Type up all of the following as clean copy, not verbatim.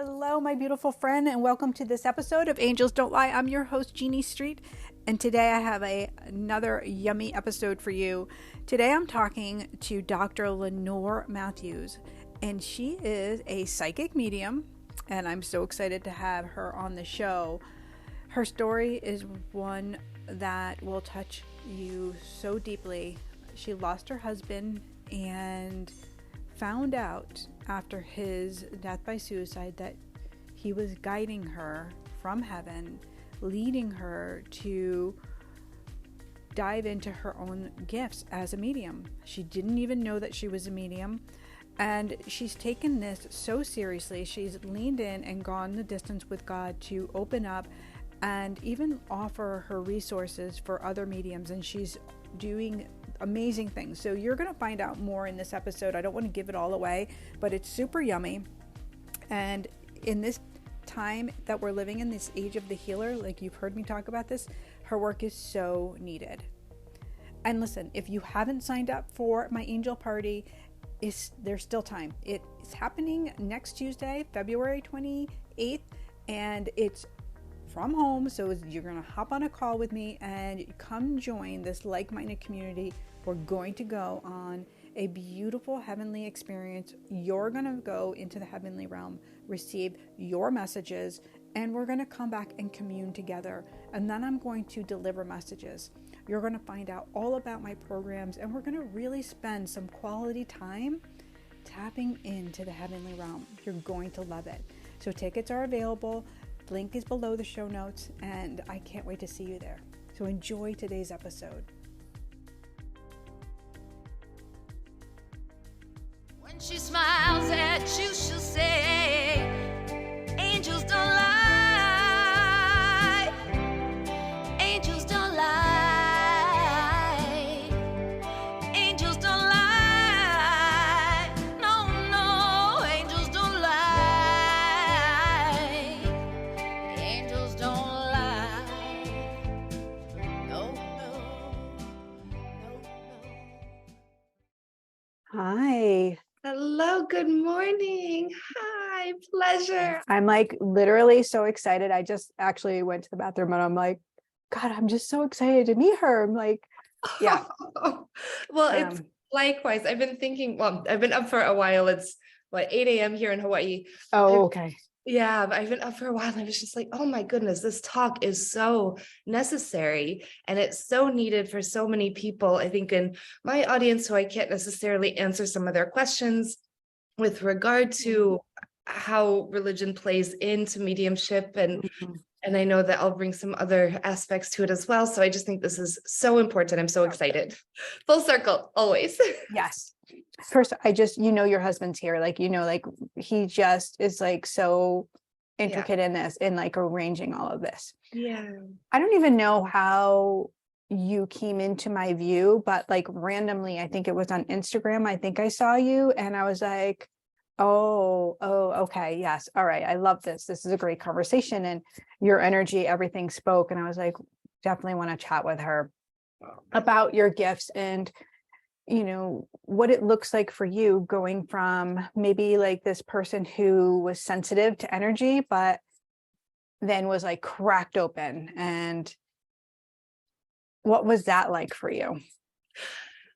Hello, my beautiful friend, and welcome to this episode of Angels Don't Lie. I'm your host, Jeannie Street, and today I have another yummy episode for you. Today I'm talking to Dr. Lenore Matthews, and she is a psychic medium, and I'm so excited to have her on the show. Her story is one that will touch you so deeply. She lost her husband and found out after his death by suicide that he was guiding her from heaven, leading her to dive into her own gifts as a medium. She didn't even know that she was a medium, and she's taken this so seriously. She's leaned in and gone the distance with God to open up and even offer her resources for other mediums, and she's doing amazing things. So you're going to find out more in this episode. I don't want to give it all away, but it's super yummy. And in this time that we're living in, this age of the healer, like you've heard me talk about this, her work is so needed. And listen, if you haven't signed up for my angel party, there's still time. It's happening next Tuesday, February 28th, and it's from home. So you're going to hop on a call with me and come join this like-minded community. We're going to go on a beautiful heavenly experience. You're going to go into the heavenly realm, receive your messages, and we're going to come back and commune together. And then I'm going to deliver messages. You're going to find out all about my programs, and we're going to really spend some quality time tapping into the heavenly realm. You're going to love it. So tickets are available. Link is below the show notes, and I can't wait to see you there. So enjoy today's episode. When she smiles at you, she'll say, angels don't lie. Angels don't lie. Angels don't lie. No, no, angels don't lie. Angels don't lie. No, no, no, no. Hi. Hello, good morning. Hi, pleasure. I'm like literally so excited. I just actually went to the bathroom and I'm like, God, I'm just so excited to meet her. I'm like, yeah. Well, it's likewise. I've been thinking, I've been up for a while. It's 8 a.m. here in Hawaii. Oh, okay. Yeah, but I've been up for a while and I was just like, oh my goodness, this talk is so necessary and it's so needed for so many people. I think in my audience, so I can't necessarily answer some of their questions with regard to how religion plays into mediumship. And I know that I'll bring some other aspects to it as well. So I just think this is so important. I'm so excited. Full circle, always. Yes. First, your husband's here. Like he just is like so intricate in this and like arranging all of this. Yeah. I don't even know how you came into my view, but like randomly, I think it was on Instagram. I think I saw you and I was like, oh, okay. Yes. All right. I love this. This is a great conversation and your energy, everything spoke. And I was like, definitely want to chat with her about your gifts and, what it looks like for you going from maybe like this person who was sensitive to energy, but then was like cracked open. And what was that like for you?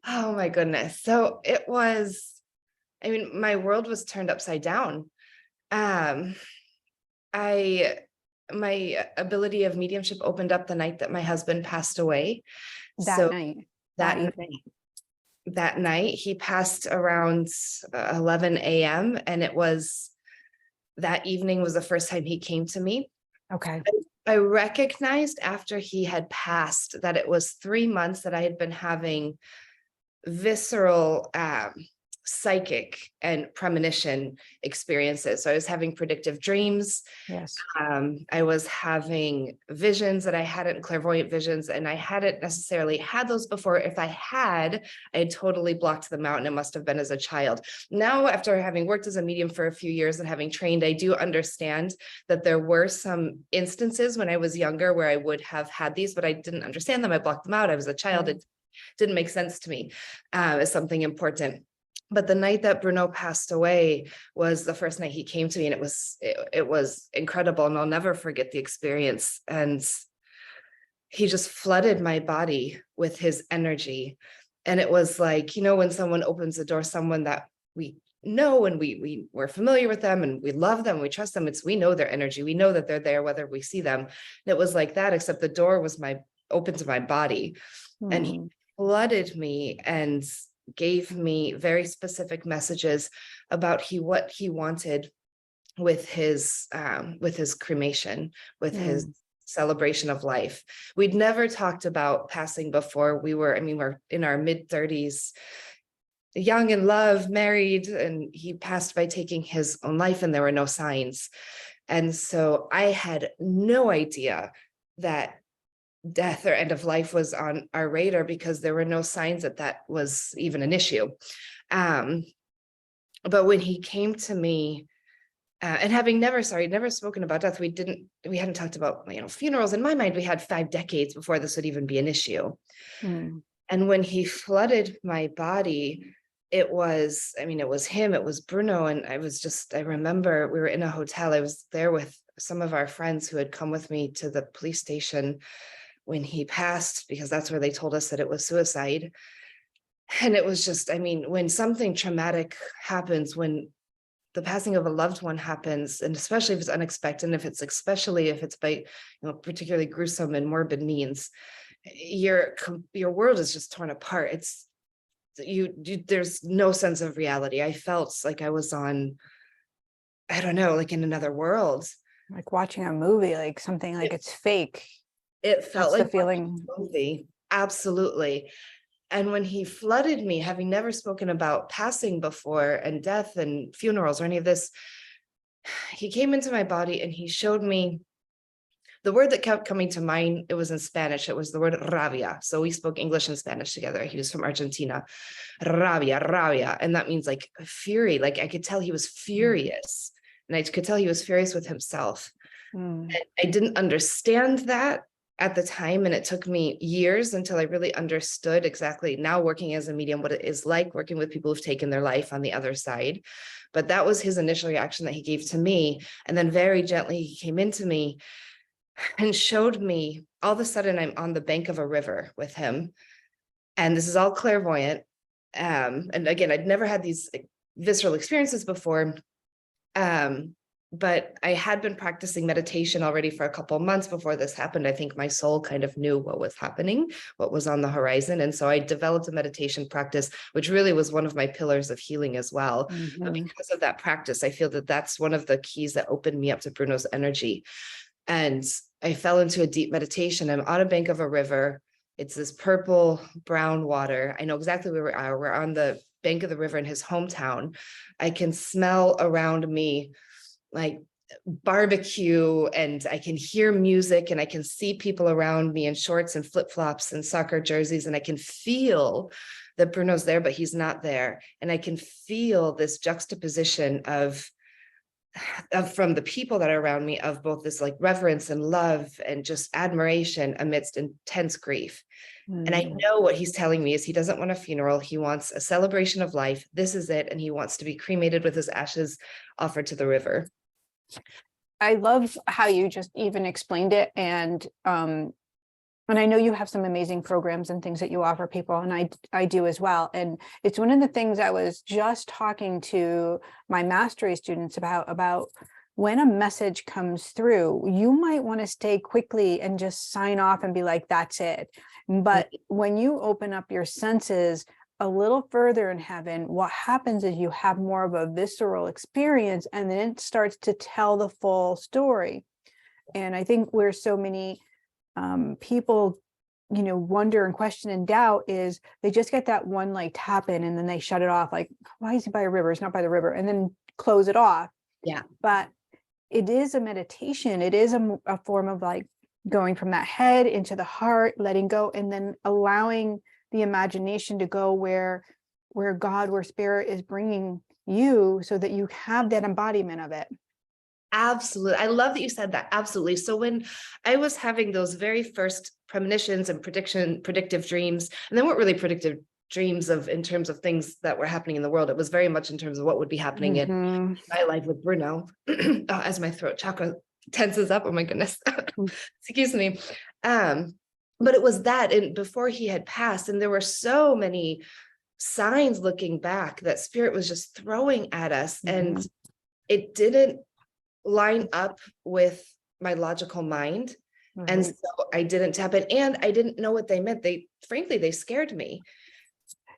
Oh my goodness. So it was, my world was turned upside down. My ability of mediumship opened up the night that my husband passed away. That night he passed around 11 a.m. and it was that evening was the first time he came to me. Okay. I recognized after he had passed that it was 3 months that I had been having visceral psychic and premonition experiences. So I was having predictive dreams. Yes. I was having visions that I hadn't, clairvoyant visions, and I hadn't necessarily had those before. If I had totally blocked them out, and it must have been as a child. Now, after having worked as a medium for a few years and having trained, I do understand that there were some instances when I was younger where I would have had these, but I didn't understand them. I blocked them out. I was a child. It didn't make sense to me as something important. But the night that Bruno passed away was the first night he came to me, and it was incredible, and I'll never forget the experience. And he just flooded my body with his energy. And it was like, when someone opens the door, someone that we know, and we're familiar with them, and we love them, we trust them. We know their energy. We know that they're there, whether we see them. And it was like that, except the door was open to my body. And he flooded me and gave me very specific messages about what he wanted with his cremation, with his celebration of life. We'd never talked about passing before. We're in our mid-30s, young in love, married, and he passed by taking his own life, and there were no signs. And so I had no idea that death or end of life was on our radar, because there were no signs that was even an issue. But when he came to me, and having never spoken about death, we hadn't talked about, funerals. In my mind, we had 5 decades before this would even be an issue. And when he flooded my body, it was him, it was Bruno. And I remember we were in a hotel. I was there with some of our friends who had come with me to the police station when he passed, because that's where they told us that it was suicide. And it was just, when something traumatic happens, when the passing of a loved one happens, and especially if it's unexpected, and especially if it's by, particularly gruesome and morbid means, your world is just torn apart. It's there's no sense of reality. I felt like I was on, I don't know, like in another world, like watching a movie, like something like it's fake. It felt That's like the feeling. a movie. Absolutely. And when he flooded me, having never spoken about passing before, and death and funerals or any of this, he came into my body and he showed me the word that kept coming to mind. It was in Spanish. It was the word rabia. So we spoke English and Spanish together. He was from Argentina. Rabia. And that means like fury. Like I could tell he was furious, and I could tell he was furious with himself. And I didn't understand that at the time, and it took me years until I really understood exactly, now working as a medium, what it is like working with people who've taken their life on the other side. But that was his initial reaction that he gave to me. And then very gently he came into me and showed me, all of a sudden I'm on the bank of a river with him, and this is all clairvoyant. And again, I'd never had these visceral experiences before. But I had been practicing meditation already for a couple of months before this happened. I think my soul kind of knew what was happening, what was on the horizon. And so I developed a meditation practice, which really was one of my pillars of healing as well. But because of that practice, I feel that that's one of the keys that opened me up to Bruno's energy. And I fell into a deep meditation. I'm on a bank of a river. It's this purple brown water. I know exactly where we are. We're on the bank of the river in his hometown. I can smell around me like barbecue, and I can hear music, and I can see people around me in shorts and flip-flops and soccer jerseys, and I can feel that Bruno's there, but he's not there. And I can feel this juxtaposition of from the people that are around me, of both this like reverence and love and just admiration amidst intense grief. And I know what he's telling me is he doesn't want a funeral. He wants a celebration of life. This is it. And he wants to be cremated with his ashes offered to the river. I love how you just even explained it. And I know you have some amazing programs and things that you offer people, and I do as well. And it's one of the things I was just talking to my mastery students about when a message comes through, you might want to stay quickly and just sign off and be like, that's it. But when you open up your senses a little further in heaven, what happens is you have more of a visceral experience, and then it starts to tell the full story. And I think where so many people, wonder and question and doubt is they just get that one like tap in, and then they shut it off. Like, why is he by a river? It's not by the river, and then close it off. Yeah. But it is a meditation. It is a form of like going from that head into the heart, letting go, and then allowing the imagination to go where God, where spirit is bringing you, so that you have that embodiment of it. Absolutely. I love that you said that. Absolutely. So when I was having those very first premonitions and predictive dreams, and they weren't really predictive dreams in terms of things that were happening in the world. It was very much in terms of what would be happening in my life with Bruno. As my throat chakra tenses up, oh my goodness, excuse me. But it was that, and before he had passed, and there were so many signs looking back that spirit was just throwing at us, and it didn't line up with my logical mind. And so I didn't tap in, and I didn't know what they meant. Frankly, they scared me.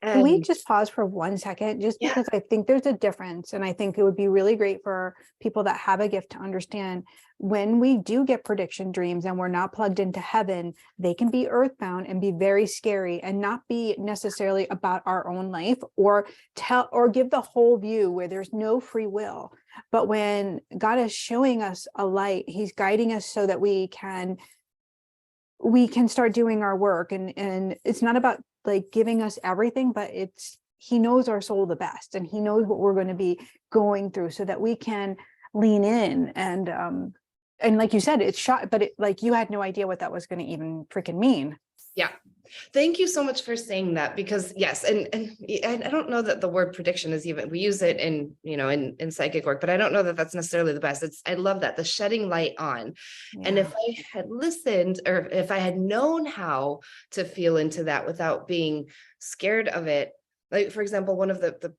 Can we just pause for 1 second? Just because I think there's a difference. And I think it would be really great for people that have a gift to understand when we do get prediction dreams and we're not plugged into heaven, they can be earthbound and be very scary and not be necessarily about our own life or give the whole view where there's no free will. But when God is showing us a light, he's guiding us so that we can start doing our work. And it's not about like giving us everything, but he knows our soul the best, and he knows what we're going to be going through so that we can lean in. And like you said, it's shot, but like you had no idea what that was going to even freaking mean. Yeah. Thank you so much for saying that, because yes. And I don't know that the word prediction is even, we use it in psychic work, but I don't know that that's necessarily the best. I love that, the shedding light on. Yeah. And if I had listened, or if I had known how to feel into that without being scared of it, like, for example, one of the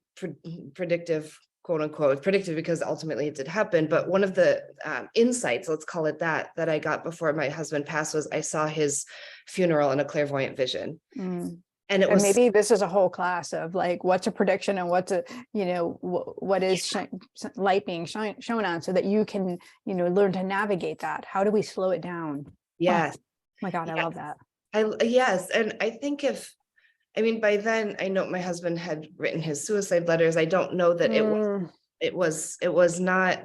predictive, quote unquote, predictive, because ultimately it did happen. But one of the insights, let's call it that I got before my husband passed was I saw his funeral in a clairvoyant vision. And it was, maybe this is a whole class of like, what's a prediction and what's what is light being shown on, so that you can, learn to navigate that. How do we slow it down? Yes. Oh my God, I love that. Yes. And I think by then I know my husband had written his suicide letters. I don't know that it was not,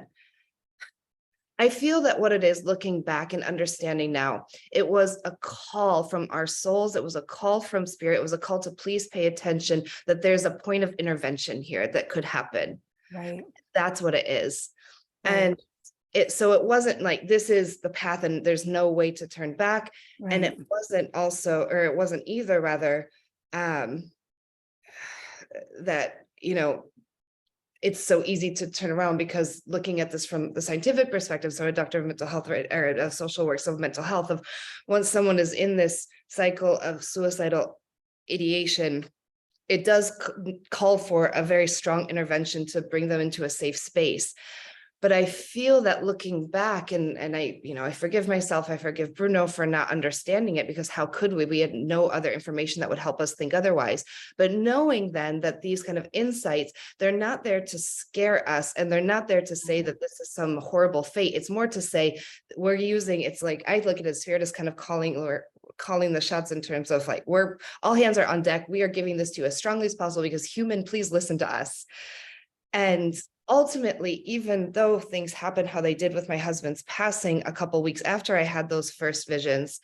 I feel that what it is, looking back and understanding now, it was a call from our souls. It was a call from spirit. It was a call to please pay attention, that there's a point of intervention here that could happen. Right. That's what it is. Right. And so it wasn't like this is the path and there's no way to turn back. Right. And it wasn't either rather, that, it's so easy to turn around, because looking at this from the scientific perspective, so a doctor of mental health, right, or a social works of mental health, of once someone is in this cycle of suicidal ideation, it does call for a very strong intervention to bring them into a safe space. But I feel that looking back, and I forgive myself, I forgive Bruno for not understanding it, because how could we? We had no other information that would help us think otherwise. But knowing then that these kind of insights, they're not there to scare us, and they're not there to say that this is some horrible fate. It's more to say it's like, I look at it as spirit is kind of calling the shots in terms of like, we're all hands are on deck. We are giving this to you as strongly as possible, because human, please listen to us. And ultimately, even though things happened how they did with my husband's passing a couple of weeks after I had those first visions,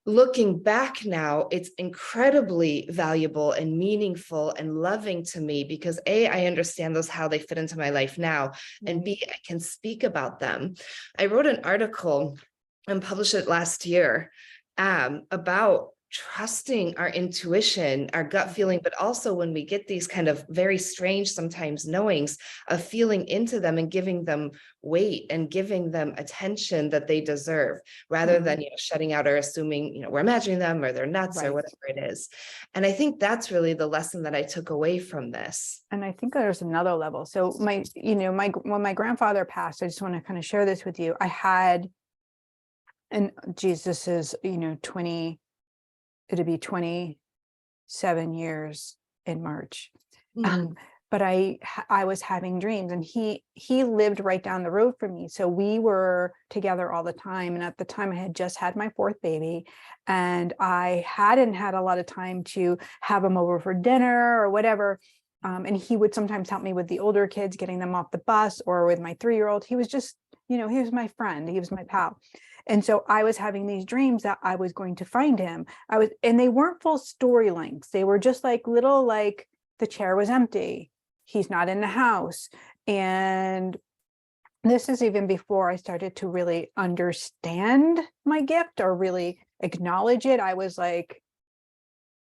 looking back now, it's incredibly valuable and meaningful and loving to me, because A, I understand how they fit into my life now, and B, I can speak about them. I wrote an article and published it last year about trusting our intuition, our gut feeling, but also when we get these kind of very strange, sometimes knowings, of feeling into them and giving them weight and giving them attention that they deserve, rather than shutting out or assuming we're imagining them or they're nuts or whatever it is. And I think that's really the lesson that I took away from this. And I think there's another level. So when my grandfather passed, I just want to kind of share this with you. I had, and Jesus is 27 years in March. But I was having dreams, and he lived right down the road from me. So we were together all the time. And at the time I had just had my fourth baby, and I hadn't had a lot of time to have him over for dinner or whatever. And he would sometimes help me with the older kids, getting them off the bus, or with my 3-year-old. He was just, he was my friend. He was my pal. And so I was having these dreams that I was going to find him. And they weren't full story lengths. They were just like little, like the chair was empty. He's not in the house. And this is even before I started to really understand my gift or really acknowledge it. I was like,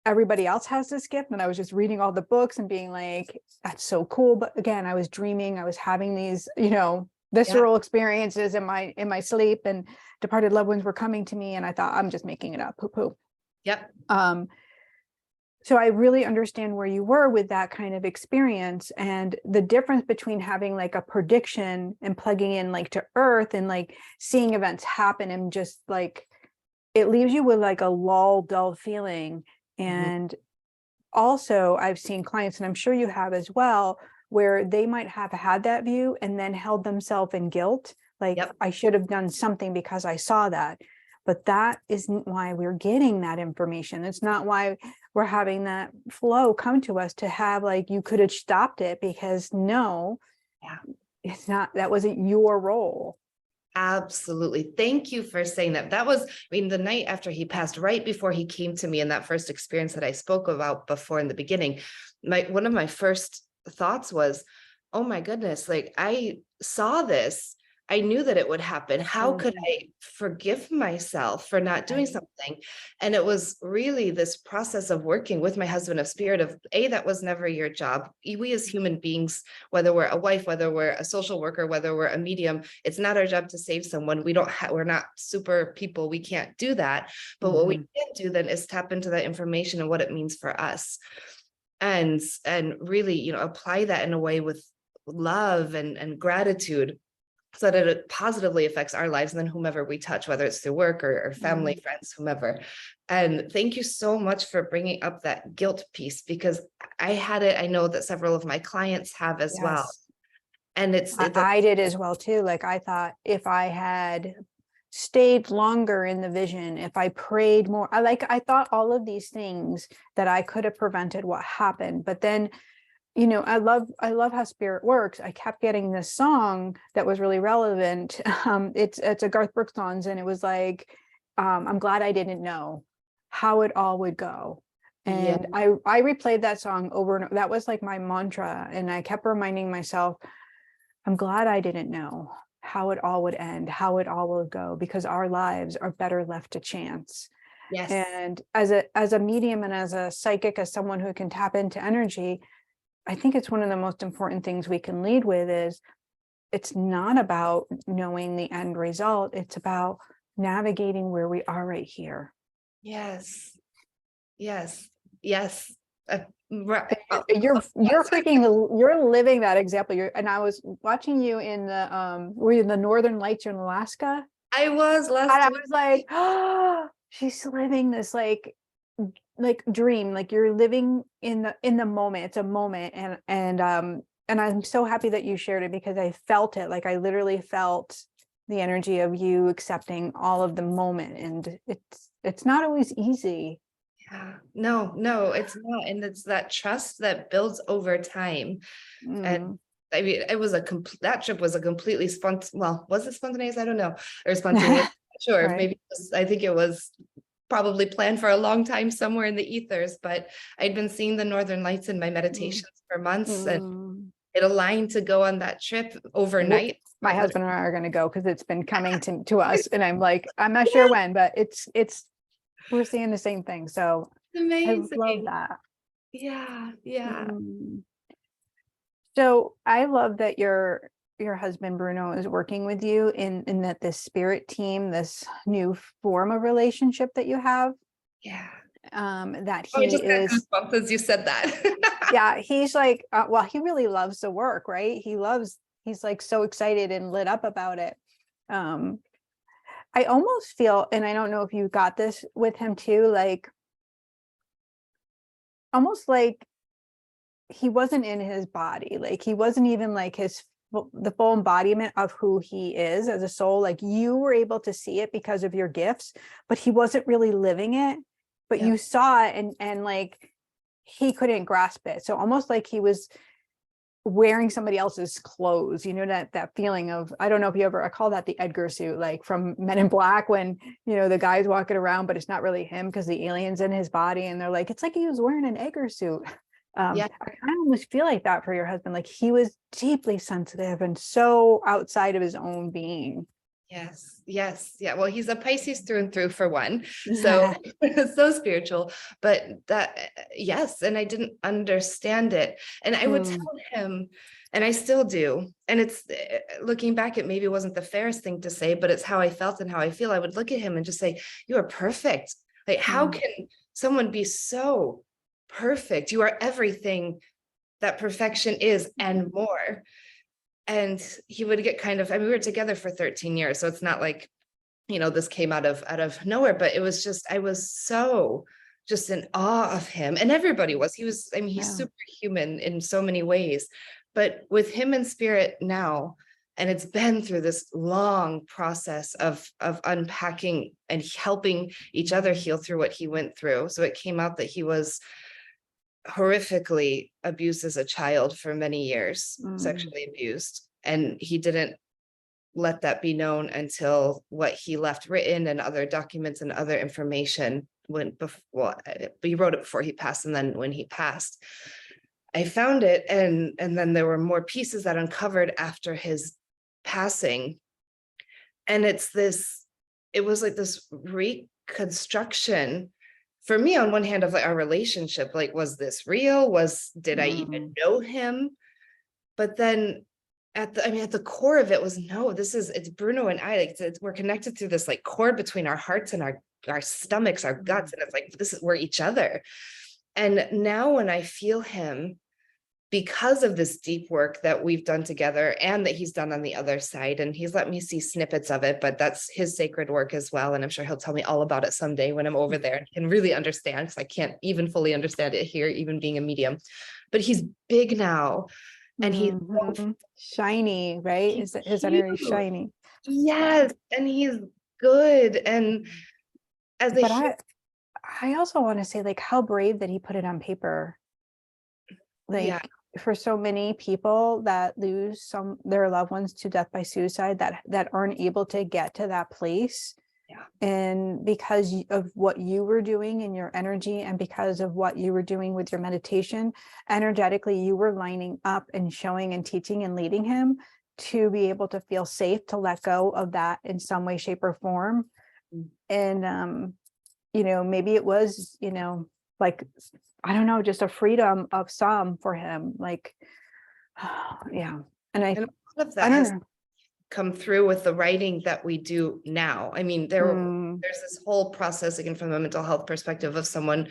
everybody else has this gift. And I was just reading all the books and being like, that's so cool. But again, I was dreaming, I was having these, visceral experiences in my sleep, and departed loved ones were coming to me. And I thought, I'm just making it up, poo poo. Yep. So I really understand where you were with that kind of experience, and the difference between having like a prediction and plugging in like to earth and like seeing events happen, and just like, it leaves you with like a dull feeling. And also I've seen clients, and I'm sure you have as well, where they might have had that view and then held themselves in guilt. Like, I should have done something because I saw that. But that isn't why we're getting that information. It's not why we're having that flow come to us to have like, you could have stopped it, because no, it's not, that wasn't your role. Absolutely. Thank you for saying that. That was, I mean, the night after he passed, right before he came to me in that first experience that I spoke about before in the beginning, one of my first thoughts was, oh my goodness, like I saw this. I knew that it would happen. How could I forgive myself for not doing something? And it was really this process of working with my husband of spirit of, that was never your job. We as human beings, whether we're a wife, whether we're a social worker, whether we're a medium, it's not our job to save someone. We're not super people. We can't do that. But what we can do then is tap into that information and what it means for us. And really, apply that in a way with love and gratitude, so that it positively affects our lives and then whomever we touch, whether it's through work or family, friends, whomever. And thank you so much for bringing up that guilt piece, because I had it. I know that several of my clients have as well. And I did as well too. Like, I thought if I had stayed longer in the vision, if I prayed more, I thought all of these things that I could have prevented what happened. But then, I love how spirit works. I kept getting this song that was really relevant. It's a Garth Brooks song, and it was like, I'm glad I didn't know how it all would go. And I replayed that song over and over. That was like my mantra. And I kept reminding myself, I'm glad I didn't know how it all would end, how it all would go, because our lives are better left to chance. Yes. And as a medium and as a psychic, as someone who can tap into energy, I think it's one of the most important things we can lead with is, it's not about knowing the end result. It's about navigating where we are right here. Yes. Yes. Yes. You're living that example. And I was watching you in were you in the Northern Lights? You're in Alaska? I was last and I was like, oh, she's living this like dream, like you're living in the moment. It's a moment. And I'm so happy that you shared it, because I felt it. Like, I literally felt the energy of you accepting all of the moment, and it's not always easy. Yeah, no, it's not. And it's that trust that builds over time. And I mean, that trip was a completely was it spontaneous? I don't know. Or spontaneous. Sure. Right. Maybe I think it was probably planned for a long time somewhere in the ethers, but I'd been seeing the Northern Lights in my meditations for months, and it aligned to go on that trip overnight. My husband and I are going to go, because it's been coming to us, and I'm like, I'm not sure when, but it's we're seeing the same thing. So amazing. I love that. Yeah. So I love that your husband Bruno is working with you in that this spirit team, this new form of relationship that you have. Yeah. That he just is goosebumps as you said that. yeah, he's like, he really loves the work, right? He's like so excited and lit up about it. I almost feel, and I don't know if you got this with him too, like almost like he wasn't in his body. Like, he wasn't even like the full embodiment of who he is as a soul. Like, you were able to see it because of your gifts, but he wasn't really living it, but you saw it, and like, he couldn't grasp it. So almost like he was wearing somebody else's clothes, that feeling of, I don't know if you ever, I call that the Edgar suit, like from Men in Black, when, the guy's walking around, but it's not really him because the alien's in his body. And they're like, it's like he was wearing an Edgar suit. I kind of almost feel like that for your husband. Like, he was deeply sensitive and so outside of his own being. Yes, yes, yeah. Well, he's a Pisces through and through for one. So so spiritual, but that yes, and I didn't understand it. And I would Mm, tell him, and I still do. And it's looking back, it maybe wasn't the fairest thing to say, but it's how I felt and how I feel. I would look at him and just say, "You are perfect. Like, how mm, can someone be so perfect? You are everything that perfection is and more." And he would get kind of, I mean, we were together for 13 years, so it's not like, this came out of nowhere, but it was just, I was so just in awe of him. And everybody was, I mean, he's yeah. superhuman in so many ways. But with him in spirit now, and it's been through this long process of unpacking and helping each other heal through what he went through. So it came out that he was horrifically abused as a child for many years, Mm, sexually abused. And he didn't let that be known until what he left written and other documents and other information when before, well, he wrote it before he passed. And then when he passed, I found it. And then there were more pieces that uncovered after his passing. And it was like this reconstruction for me on one hand of like our relationship. Like, was this real? Did I even mm, know him? But then at the core of it was, no, it's Bruno and I, like, we're connected through this like cord between our hearts and our stomachs, our guts. And it's like, we're each other. And now when I feel him, because of this deep work that we've done together and that he's done on the other side, and he's let me see snippets of it, but that's his sacred work as well. And I'm sure he'll tell me all about it someday when I'm over there and can really understand, because I can't even fully understand it here, even being a medium. But he's big now, and he's so shiny, right? he's His cute. energy is shiny. Yes, and he's good. And as a But human, I also want to say, like, how brave that he put it on paper. yeah, Like, for so many people that lose their loved ones to death by suicide, that aren't able to get to that place. yeah, And because of what you were doing in your energy, and because of what you were doing with your meditation, energetically, you were lining up and showing and teaching and leading him to be able to feel safe to let go of that in some way, shape, or form. And maybe it was, like, I don't know, just a freedom of some for him, like, yeah. And and a lot of I that don't has know. come through with the writing that we do now. I mean, Mm, there's this whole process, again, from a mental health perspective, of someone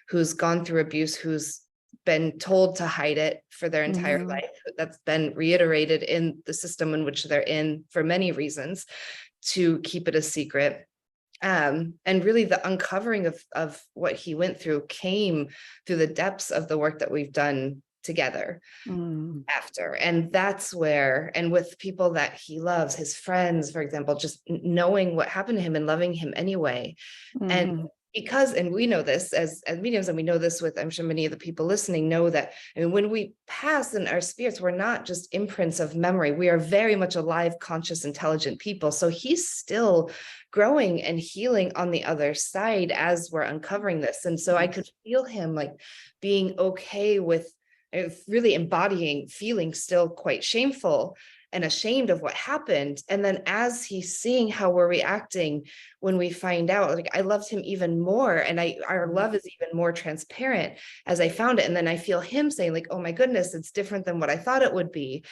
who's gone through abuse, who's been told to hide it for their entire mhm, life. That's been reiterated in the system in which they're in for many reasons, to keep it a secret. And really the uncovering of what he went through came through the depths of the work that we've done together mm, after. And that's where, and with people that he loves, his friends, for example, just knowing what happened to him and loving him anyway. And mhm, and we know this as mediums, and we know this with, I'm sure many of the people listening know that, I mean, when we pass in our spirits, we're not just imprints of memory. We are very much alive, conscious, intelligent people. So he's still growing and healing on the other side as we're uncovering this. And so I could feel him like being okay with really embodying feeling still quite shameful and ashamed of what happened. And then as he's seeing how we're reacting when we find out, like, I loved him even more, and our love is even more transparent as I found it. And then I feel him saying, like, oh my goodness, it's different than what I thought it would be.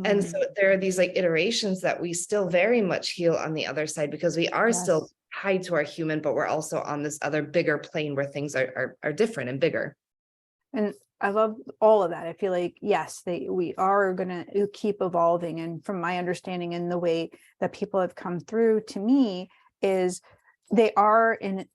And so mm, there are these like iterations that we still very much heal on the other side, because we are still yes. tied to our human, but we're also on this other bigger plane where things are different and bigger. And I love all of that. I feel like, yes, we are going to keep evolving. And from my understanding and the way that people have come through to me, is they are in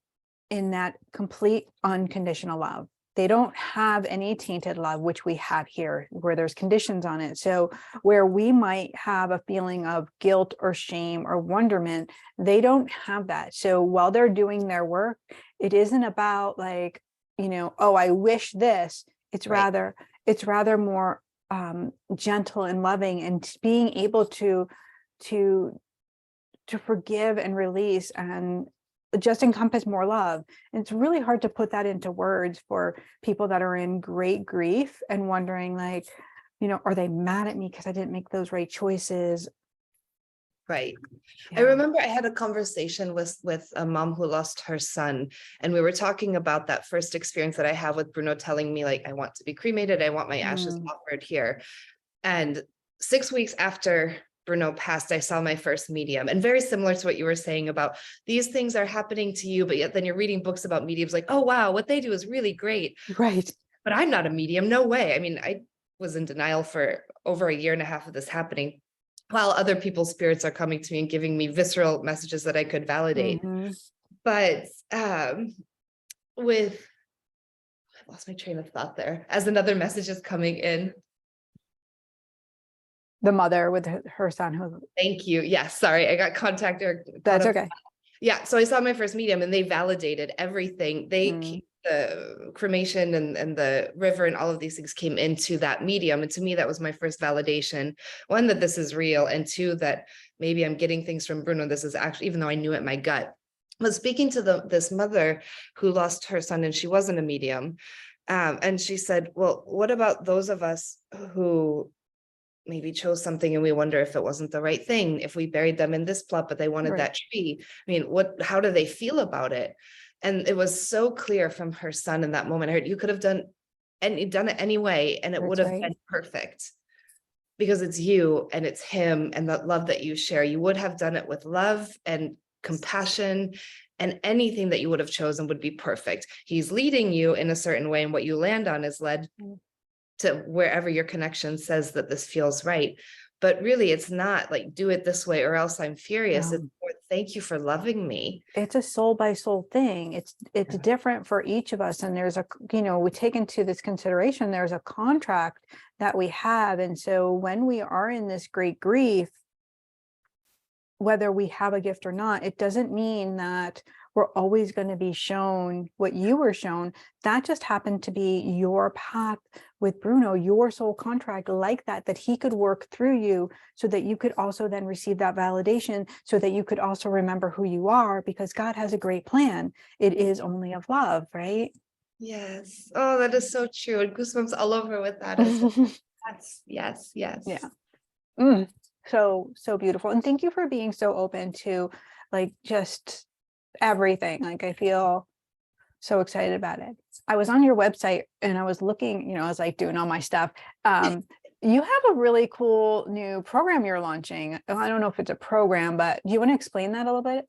that complete unconditional love. They don't have any tainted love, which we have here, where there's conditions on it. So where we might have a feeling of guilt or shame or wonderment, they don't have that. So while they're doing their work, it isn't about like, oh, I wish this. It's Right. rather more gentle and loving, and being able to forgive and release and just encompass more love. And it's really hard to put that into words for people that are in great grief and wondering, like, are they mad at me because I didn't make those right choices? Right. I Yeah. remember I had a conversation with a mom who lost her son, and we were talking about that first experience that I have with Bruno telling me, like, I want to be cremated, I want my ashes offered here. And 6 weeks after Bruno passed, I saw my first medium. And very similar to what you were saying about these things are happening to you, but yet then you're reading books about mediums like, oh, wow, what they do is really great. Right. But I'm not a medium. No way. I mean, I was in denial for over a year and a half of this happening, while other people's spirits are coming to me and giving me visceral messages that I could validate. But with, I lost my train of thought there as another message is coming in. The mother with her son who. Thank you. Yes, sorry, I got contacted. That's okay. Yeah, so I saw my first medium and they validated everything. They the cremation and the river and all of these things came into that medium. And to me, that was my first validation. One, that this is real, and two, that maybe I'm getting things from Bruno. This is actually, even though I knew it in my gut. Was speaking to this mother who lost her son and she wasn't a medium. And she said, well, what about those of us who maybe chose something and we wonder if it wasn't the right thing, if we buried them in this plot, but they wanted that tree. I mean, how do they feel about it? And it was so clear from her son in that moment. I heard, you could have done it anyway, and it would have been perfect because it's you and it's him and that love that you share. You would have done it with love and compassion, and anything that you would have chosen would be perfect. He's leading you in a certain way, and what you land on is led to wherever your connection says that this feels right. But really, it's not like, do it this way or else I'm furious. It's more, thank you for loving me. It's a soul by soul thing. It's different for each of us. And there's we take into this consideration, there's a contract that we have. And so when we are in this great grief, whether we have a gift or not, it doesn't mean that we're always going to be shown what you were shown. That just happened to be your path with Bruno, your soul contract like that he could work through you so that you could also then receive that validation, so that you could also remember who you are, because God has a great plan. It is only of love, right? Yes. Oh, that is so true. And goosebumps all over with that. Yes. Yeah. So beautiful. And thank you for being so open to like just everything. Like, I feel so excited about it. I was on your website and I was looking, I was like doing all my stuff. You have a really cool new program you're launching. I don't know if it's a program, but do you want to explain that a little bit?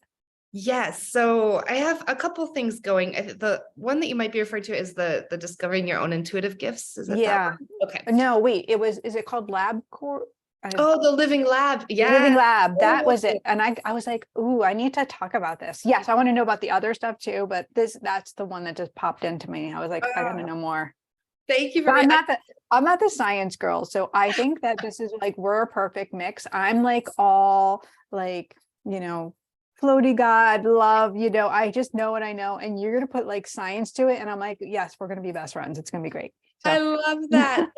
Yes. So I have a couple things going. The one that you might be referring to is the discovering your own intuitive gifts. Is that that one? Okay. No, wait, is it called LabCorp? Oh, the Living Lab. Yeah. Living Lab. That was it. And I was like, ooh, I need to talk about this. Yes, I want to know about the other stuff too, but that's the one that just popped into me. I was like, I gotta know more. Thank you for I'm not the science girl. So I think that this is like, we're a perfect mix. I'm like all like, floaty God, love, I just know what I know. And you're going to put like science to it. And I'm like, yes, we're going to be best friends. It's going to be great. So. I love that.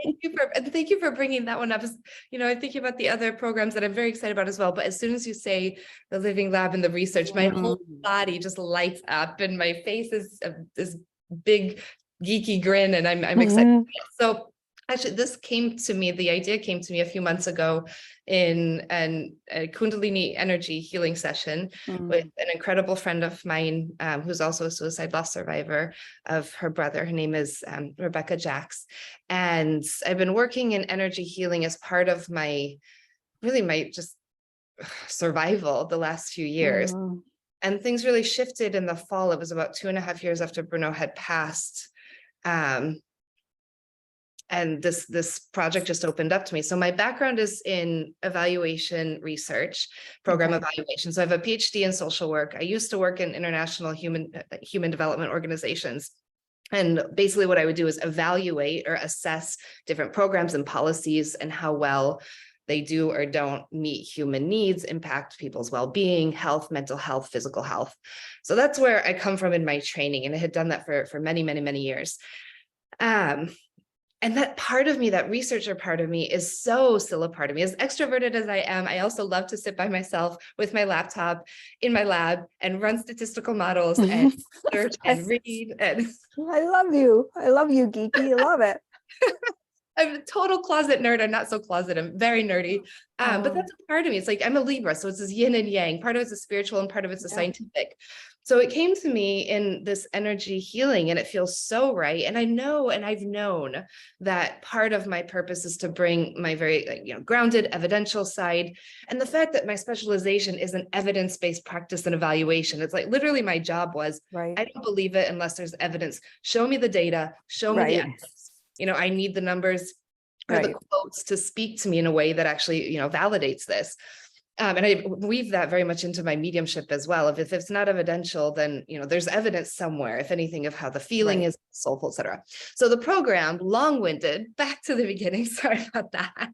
Thank you for bringing that one up. I'm thinking about the other programs that I'm very excited about as well. But as soon as you say the Living Lab and the research, my whole body just lights up and my face is this big geeky grin, and I'm excited. So actually, the idea came to me a few months ago in a Kundalini energy healing session with an incredible friend of mine who's also a suicide loss survivor of her brother. Her name is Rebecca Jacks. And I've been working in energy healing as part of my just survival the last few years. And things really shifted in the fall. It was about 2.5 years after Bruno had passed. And this project just opened up to me. So my background is in evaluation research, program evaluation. So I have a PhD in social work. I used to work in international human development organizations. And basically what I would do is evaluate or assess different programs and policies and how well they do or don't meet human needs, impact people's well-being, health, mental health, physical health. So that's where I come from in my training. And I had done that for many, many, many years. And that part of me, that researcher part of me, is so still a part of me. As extroverted as I am, I also love to sit by myself with my laptop in my lab and run statistical models and search and read. And I love you, geeky. I love it. I'm a total closet nerd. I'm not so closet. I'm very nerdy. But that's a part of me. It's like I'm a Libra. So it's this yin and yang. Part of it's a spiritual and part of it's a scientific. So it came to me in this energy healing and it feels so right. And I know, and I've known that part of my purpose is to bring my very grounded evidential side. And the fact that my specialization is an evidence-based practice and evaluation. It's like literally my job was, I don't believe it unless there's evidence. Show me the data, show me the evidence. I need the numbers or the quotes to speak to me in a way that actually, validates this. And I weave that very much into my mediumship as well. If it's not evidential, then, there's evidence somewhere, if anything, of how the feeling is soulful, et cetera. So the program, long-winded, back to the beginning, sorry about that.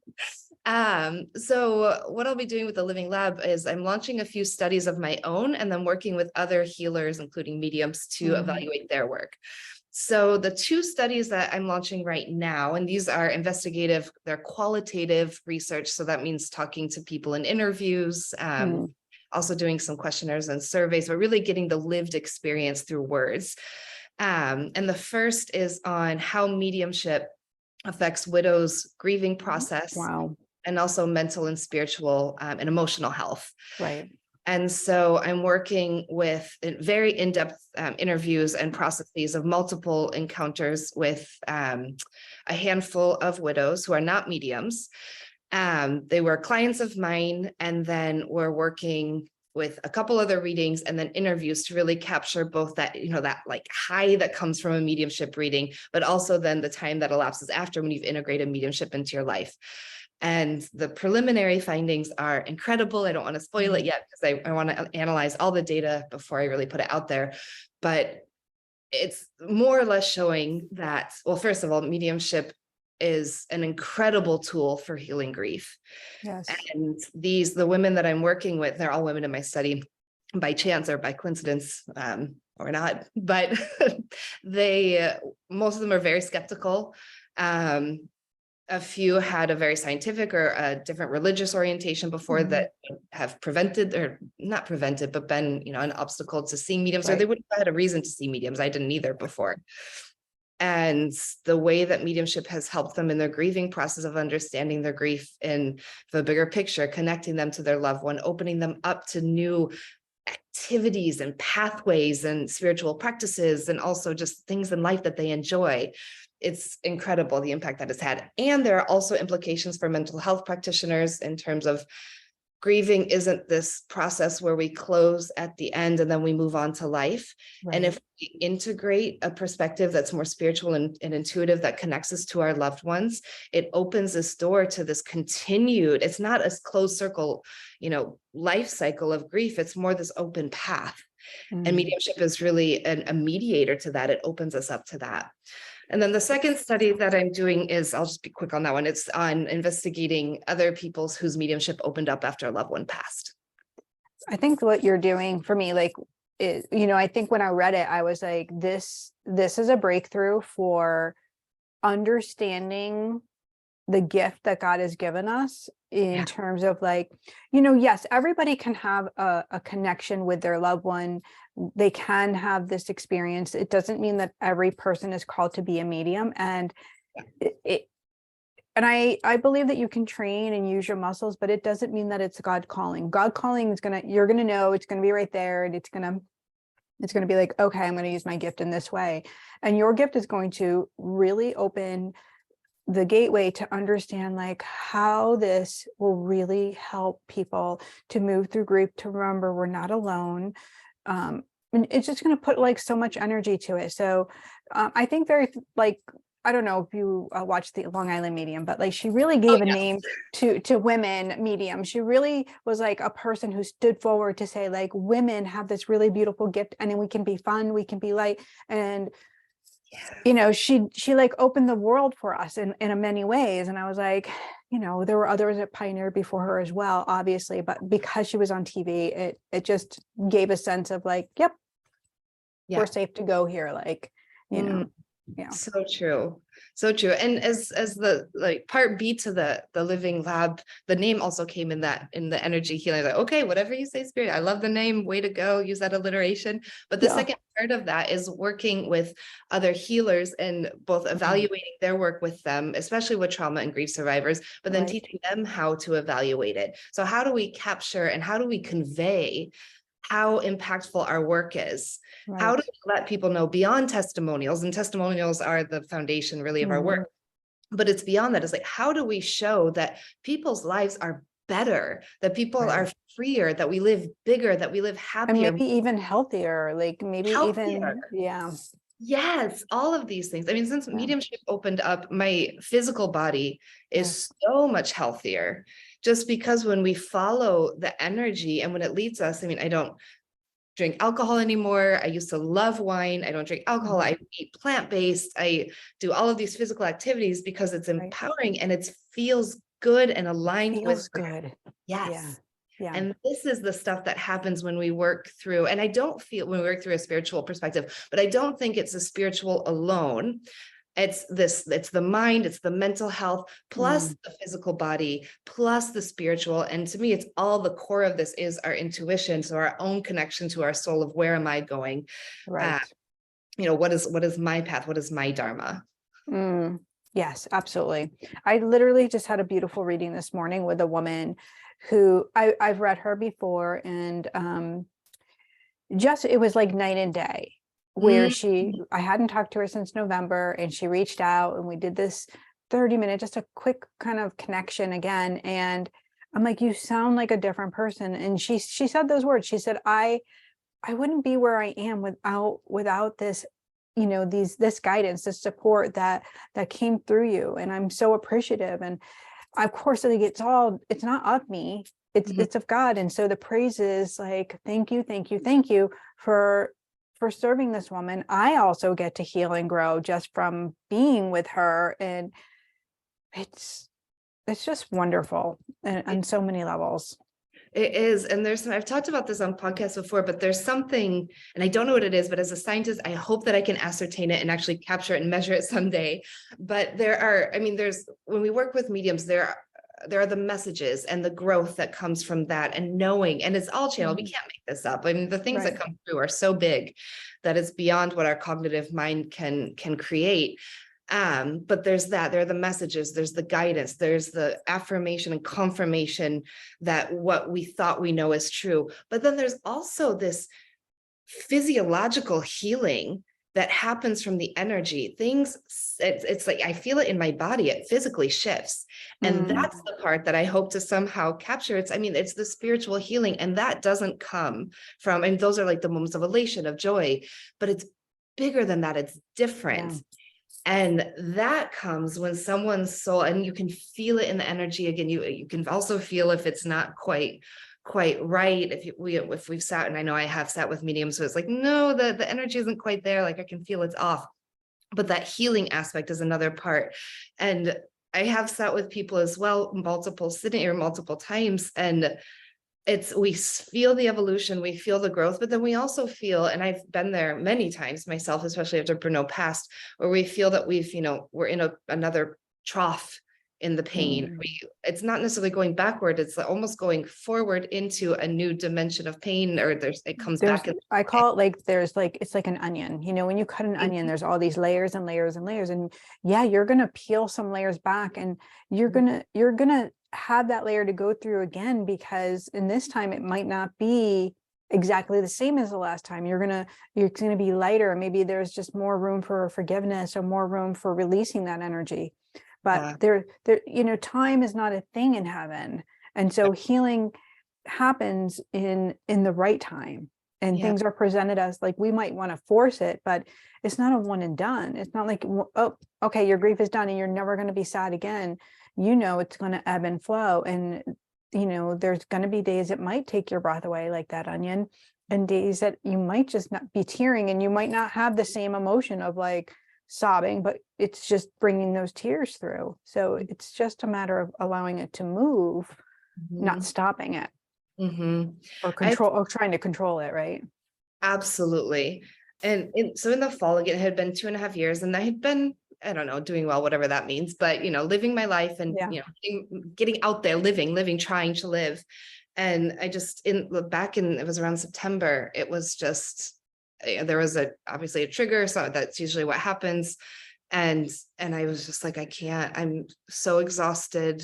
So what I'll be doing with the Living Lab is I'm launching a few studies of my own and then working with other healers, including mediums, to evaluate their work. So the two studies that I'm launching right now, and these are investigative, they're qualitative research. So that means talking to people in interviews, also doing some questionnaires and surveys, but really getting the lived experience through words. And the first is on how mediumship affects widows' grieving process. And also mental and spiritual and emotional health. And so I'm working with very in-depth interviews and processes of multiple encounters with a handful of widows who are not mediums. They were clients of mine, and then we're working with a couple other readings and then interviews to really capture both that, that like high that comes from a mediumship reading, but also then the time that elapses after when you've integrated mediumship into your life. And the preliminary findings are incredible. I don't want to spoil it yet because I want to analyze all the data before I really put it out there. But it's more or less showing that, well, first of all, mediumship is an incredible tool for healing grief. And the women that I'm working with, they're all women in my study by chance or by coincidence, or not, but most of them are very skeptical. A few had a very scientific or a different religious orientation before that have prevented, or not prevented, but been, an obstacle to seeing mediums, or they wouldn't have had a reason to see mediums. I didn't either before. And the way that mediumship has helped them in their grieving process of understanding their grief in the bigger picture, connecting them to their loved one, opening them up to new activities and pathways and spiritual practices, and also just things in life that they enjoy. It's incredible the impact that it's had. And there are also implications for mental health practitioners in terms of grieving isn't this process where we close at the end and then we move on to life. And if we integrate a perspective that's more spiritual and intuitive that connects us to our loved ones, it opens this door to this continued, it's not a closed circle, life cycle of grief. It's more this open path. And mediumship is really a mediator to that. It opens us up to that. And then the second study that I'm doing is, I'll just be quick on that one. It's on investigating other people's whose mediumship opened up after a loved one passed. I think what you're doing for me, I think when I read it, I was like, this is a breakthrough for understanding the gift that God has given us in terms of yes, everybody can have a connection with their loved one. They can have this experience. It doesn't mean that every person is called to be a medium. And I believe that you can train and use your muscles, but it doesn't mean that it's God calling. God calling is you're going to know, it's going to be right there. And it's going to be like, okay, I'm going to use my gift in this way. And your gift is going to really open the gateway to understand how this will really help people to move through grief, to remember we're not alone. And it's just going to put so much energy to it. So I think very I don't know if you watched the Long Island Medium, but she really gave a name to women mediums. She really was a person who stood forward to say women have this really beautiful gift, and then we can be fun, we can be light. And she opened the world for us in many ways. And I was there were others that pioneered before her as well, obviously, but because she was on TV, it just gave a sense of yep, we're safe to go here. Yeah. So true. So true. And as the like part B to the living lab, the name also came in the energy healing. Like, okay, whatever you say, spirit. I love the name. Way to go. Use that alliteration. But the Yeah. second part of that is working with other healers and both evaluating their work with them, especially with trauma and grief survivors, but then Right. teaching them how to evaluate it. So how do we capture and how do we convey how impactful our work is? How Right. do we let people know beyond testimonials? And testimonials are the foundation really of our work, but it's beyond that. It's like, how do we show that people's lives are better, that people Right. are freer, that we live bigger, that we live And happier, maybe even healthier, like maybe healthier? even, yeah. Yes, all of these things. I mean, since Yeah. mediumship opened up, my physical body is Yes. so much healthier just because when we follow the energy and when it leads us, I mean, I don't drink alcohol anymore. I used to love wine. I don't drink alcohol. I eat plant-based. I do all of these physical activities because it's Right. empowering and it feels good and aligned with. Feels good. Yes. Yeah. Yeah. And this is the stuff that happens when we work through, and I don't feel when we work through a spiritual perspective, but I don't think it's a spiritual alone. It's the mind, it's the mental health, plus the physical body, plus the spiritual. And to me, it's all the core of this is our intuition. So our own connection to our soul of where am I going? Right. What is my path? What is my dharma? Yes, absolutely. I literally just had a beautiful reading this morning with a woman who I've read her before, and just it was like night and day, where I hadn't talked to her since November, and she reached out and we did this 30-minute, just a quick kind of connection again. And I'm like, you sound like a different person. And she said those words. She said, I wouldn't be where I am without this, this guidance, this support that came through you. And I'm so appreciative. And of course, like it's not of me, it's of God. And so the praise is like, thank you for serving this woman. I also get to heal and grow just from being with her. And it's just wonderful on so many levels. It is. And I've talked about this on podcasts before, but there's something, and I don't know what it is, but as a scientist, I hope that I can ascertain it and actually capture it and measure it someday. But when we work with mediums, there are the messages and the growth that comes from that and knowing, and it's all channeled. We can't make this up. I mean, the things that come through are so big that it's beyond what our cognitive mind can create. But there are the messages, there's the guidance, there's the affirmation and confirmation that what we thought we know is true. But then there's also this physiological healing that happens from the energy. It's like, I feel it in my body, it physically shifts. And that's the part that I hope to somehow capture. It's the spiritual healing. And that doesn't come from, and those are like the moments of elation, of joy, but it's bigger than that. It's different. Yeah. And that comes when someone's soul, and you can feel it in the energy. Again, you can also feel if it's not quite right. If we've sat, and I know I have sat with mediums, so it's like, no, the energy isn't quite there. Like I can feel it's off. But that healing aspect is another part. And I have sat with people as well, multiple times, and we feel the evolution, we feel the growth, but then we also feel, and I've been there many times myself, especially after Bruno passed, where we feel that we're in another trough in the pain. It's not necessarily going backward, it's almost going forward into a new dimension of pain, or it comes back. I call it like, it's like an onion, when you cut an onion, there's all these layers and layers and layers. And yeah, you're going to peel some layers back, and you're going to have that layer to go through again, because in this time it might not be exactly the same as the last time. You're gonna be lighter. Maybe there's just more room for forgiveness, or more room for releasing that energy. But time is not a thing in heaven, and so healing happens in the right time. And things are presented as like, we might want to force it, but it's not a one and done. It's not like, oh, okay, your grief is done and you're never going to be sad again. It's going to ebb and flow. And, there's going to be days it might take your breath away, like that onion, and days that you might just not be tearing, and you might not have the same emotion of like sobbing, but it's just bringing those tears through. So it's just a matter of allowing it to move, not stopping it. Or trying to control it, right? Absolutely. So in the fall, again, it had been 2.5 years, and I had been, I don't know, doing well, whatever that means, but living my life and Yeah. getting out there, living, trying to live. And I just it was around September, it was just there was obviously a trigger, so that's usually what happens. And I was just like, I can't, I'm so exhausted.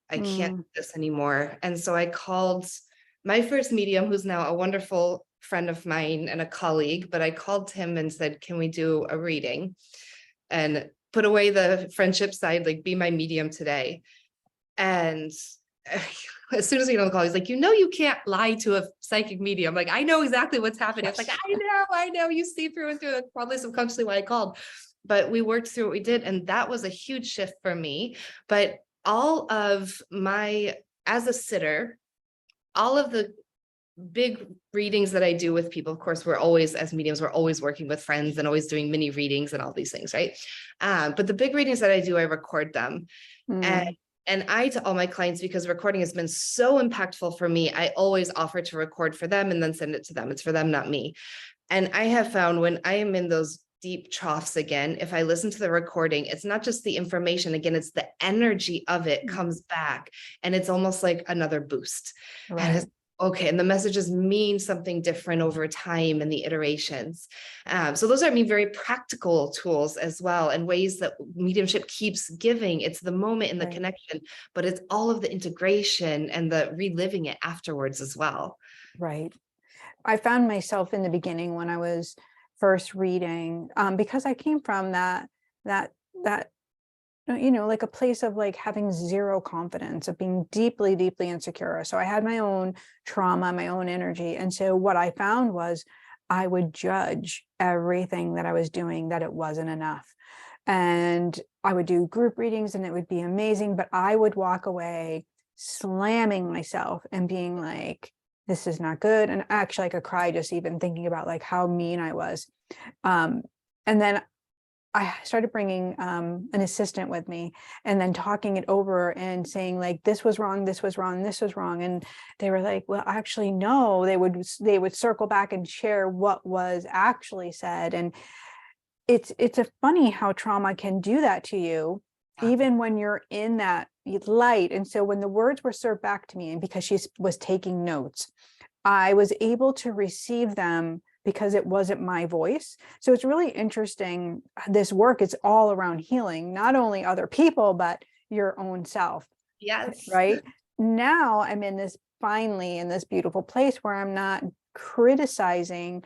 I can't do this anymore. And so I called my first medium, who's now a wonderful friend of mine and a colleague, but I called him and said, can we do a reading? And put away the friendship side, like, be my medium today. And as soon as we get on the call, he's like, you can't lie to a psychic medium. Like, I know exactly what's happening. It's like, I know, you see through and through. That's probably subconsciously why I called. But we worked through what we did. And that was a huge shift for me. But all of as a sitter, all of the big readings that I do with people, of course, as mediums, we're always working with friends and always doing mini readings and all these things, right? But the big readings that I do, I record them. And I, to all my clients, because recording has been so impactful for me, I always offer to record for them and then send it to them. It's for them, not me. And I have found when I am in those deep troughs again, if I listen to the recording, it's not just the information, again, it's the energy of it comes back, and it's almost like another boost. Right. And it's okay. And the messages mean something different over time and the iterations. So those are, very practical tools as well, and ways that mediumship keeps giving. It's the moment in the connection, but it's all of the integration and the reliving it afterwards as well. Right. I found myself in the beginning when I was first reading, because I came from that, like a place of like having zero confidence, of being deeply, deeply insecure. So I had my own trauma, my own energy. And so what I found was I would judge everything that I was doing, that it wasn't enough. And I would do group readings and it would be amazing, but I would walk away slamming myself and being like, this is not good. And actually I could cry just even thinking about like how mean I was. And then I started bringing an assistant with me and then talking it over and saying like, this was wrong, this was wrong, this was wrong. And they were like, well, actually, no, they would circle back and share what was actually said. And it's a funny how trauma can do that to you, even when you're in that light. And so when the words were served back to me, and because she was taking notes, I was able to receive them because it wasn't my voice. So it's really interesting. This work is all around healing, not only other people, but your own self. Yes. Right. Now I'm finally in this beautiful place where I'm not criticizing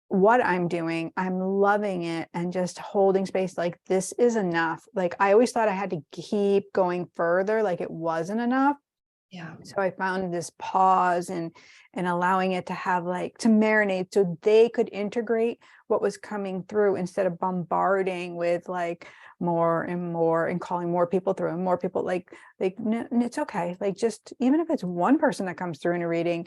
what I'm doing. I'm loving it and just holding space. Like, this is enough. Like, I always thought I had to keep going further, like it wasn't enough. Yeah. So I found this pause and allowing it to have to marinate, so they could integrate what was coming through instead of bombarding with more and more and calling more people through and more people. No, it's okay. Just, even if it's one person that comes through in a reading,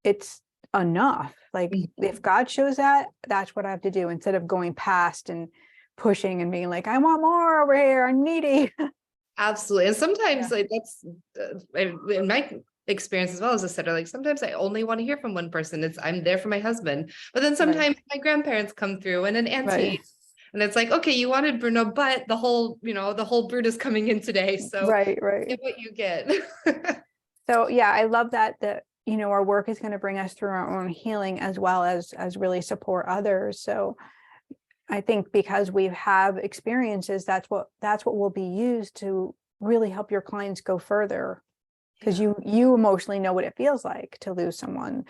it's enough. If God shows that, that's what I have to do, instead of going past and pushing and being like, I want more over here, I'm needy. Absolutely. And sometimes that's in my experience as well as a sitter, sometimes I only want to hear from one person. I'm there for my husband, but then sometimes my grandparents come through and an auntie, and it's like, okay, you wanted Bruno, but the whole brood is coming in today. So get what you get. So yeah, I love that our work is going to bring us through our own healing as well as really support others. So I think because we have experiences, that's what will be used to really help your clients go further, because you emotionally know what it feels like to lose someone.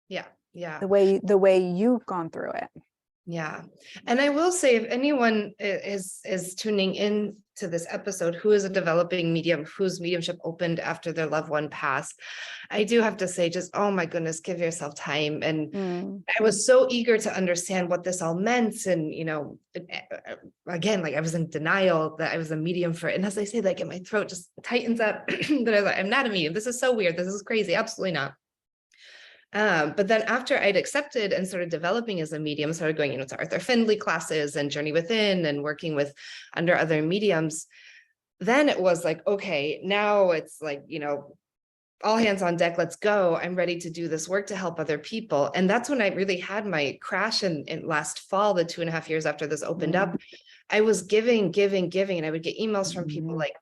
Yeah. The way you've gone through it. Yeah. And I will say, if anyone is tuning in to this episode who is a developing medium, whose mediumship opened after their loved one passed, I do have to say, just, oh my goodness, give yourself time. And I was so eager to understand what this all meant. And, again, I was in denial that I was a medium for it. And as I say, in my throat just tightens up that I was like, I'm not a medium. This is so weird. This is crazy. Absolutely not. But then after I'd accepted and started developing as a medium, started going, to Arthur Findlay classes and Journey Within and working under other mediums, then it was like, okay, now it's all hands on deck, let's go. I'm ready to do this work to help other people. And that's when I really had my crash in last fall, the 2.5 years after this opened up. I was giving, and I would get emails from people like,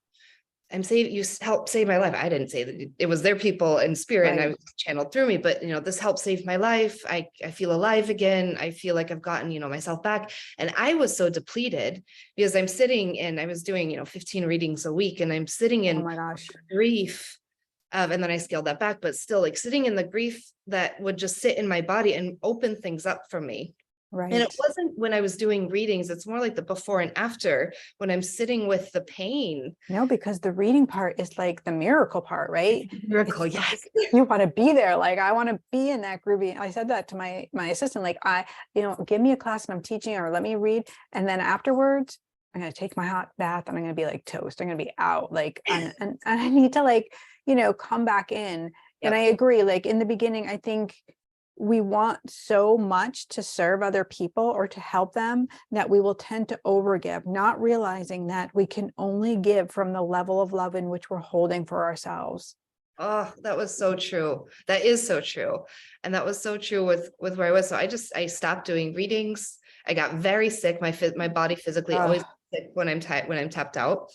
I'm saying you helped save my life. I didn't say that, it was their people in spirit, and I was channeled through me, but this helped save my life. I feel alive again. I feel like I've gotten, myself back. And I was so depleted because I'm sitting and I was doing, 15 readings a week, and I'm sitting in grief. And then I scaled that back, but still like sitting in the grief that would just sit in my body and open things up for me. Right. And it wasn't when I was doing readings, it's more like the before and after, when I'm sitting with the pain. No, because the reading part is like the miracle part, right? Miracle, yes. Like, you want to be there. Like, I want to be in that groovy. I said that to my assistant, like, give me a class and I'm teaching, or let me read. And then afterwards, I'm going to take my hot bath and I'm going to be like toast. I'm going to be out, like, and I need to like, come back in. And I agree. Like in the beginning, I think we want so much to serve other people or to help them that we will tend to overgive, not realizing that we can only give from the level of love in which we're holding for ourselves. Oh, that was so true. That is so true. And that was so true with where I was. So I stopped doing readings. I got very sick. My body physically always sick when I'm tapped out.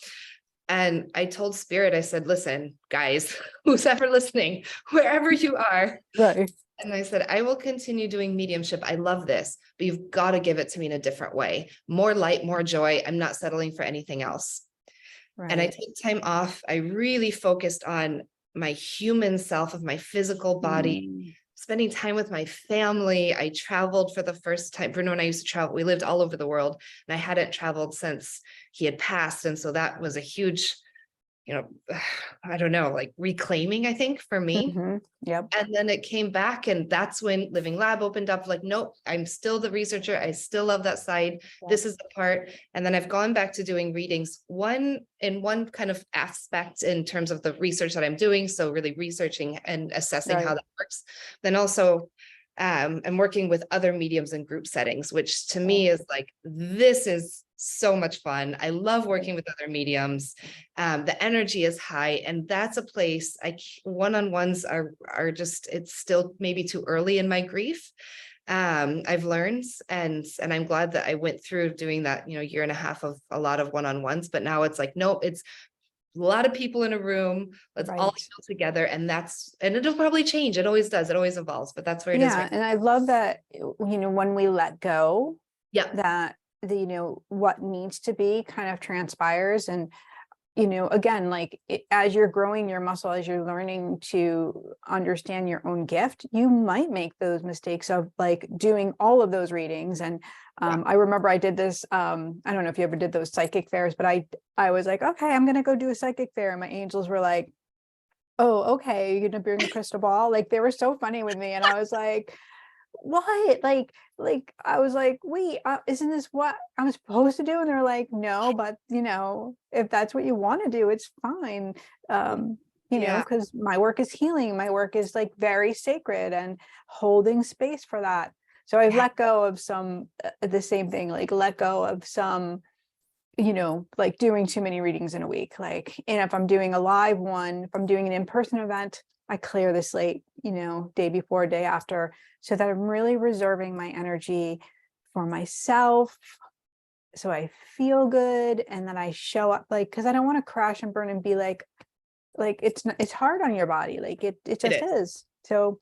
And I told Spirit, I said, listen, guys, who's ever listening, wherever you are. Right. And I said, I will continue doing mediumship. I love this, but you've got to give it to me in a different way. More light, more joy. I'm not settling for anything else. Right. And I took time off. I really focused on my human self of my physical body, spending time with my family. I traveled for the first time. Bruno and I used to travel. We lived all over the world, and I hadn't traveled since he had passed. And so that was a huge, I don't know, like reclaiming, I think, for me. Yep. And then it came back, and that's when Living Lab opened up. Like, nope, I'm still the researcher. I still love that side. Yep. This is the part. And then I've gone back to doing readings, one kind of aspect in terms of the research that I'm doing. So really researching and assessing how that works. Then also, I'm working with other mediums in group settings, which to me is like, this is so much fun. I love working with other mediums. The energy is high, and that's a place one-on-ones are just, it's still maybe too early in my grief. I've learned, and I'm glad that I went through doing that, year and a half of a lot of one-on-ones, but now it's like, nope, it's a lot of people in a room. Let's all heal together. And it'll probably change. It always does. It always evolves, but that's where it is. Yeah. And I love that, when we let go, that what needs to be kind of transpires. And, again, like as you're growing your muscle, as you're learning to understand your own gift, you might make those mistakes of like doing all of those readings. And I remember I did this, I don't know if you ever did those psychic fairs, but I was like, okay, I'm going to go do a psychic fair. And my angels were like, oh, okay, you're going to bring a crystal ball. Like they were so funny with me. And I was like, what? Like I was like, wait, isn't this what I'm supposed to do? And they're like, no, but if that's what you want to do, it's fine. Because my work is healing. My work is like very sacred and holding space for that. So I've let go of some, the same thing, like let go of some, like doing too many readings in a week. Like, and if I'm doing a live one, if I'm doing an in-person event, I clear the slate, day before, day after, so that I'm really reserving my energy for myself. So I feel good. And then I show up cause I don't want to crash and burn and be like it's hard on your body. Like it just is. So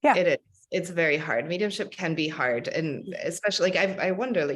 yeah. It is. It's very hard. Mediumship can be hard. And especially I wonder,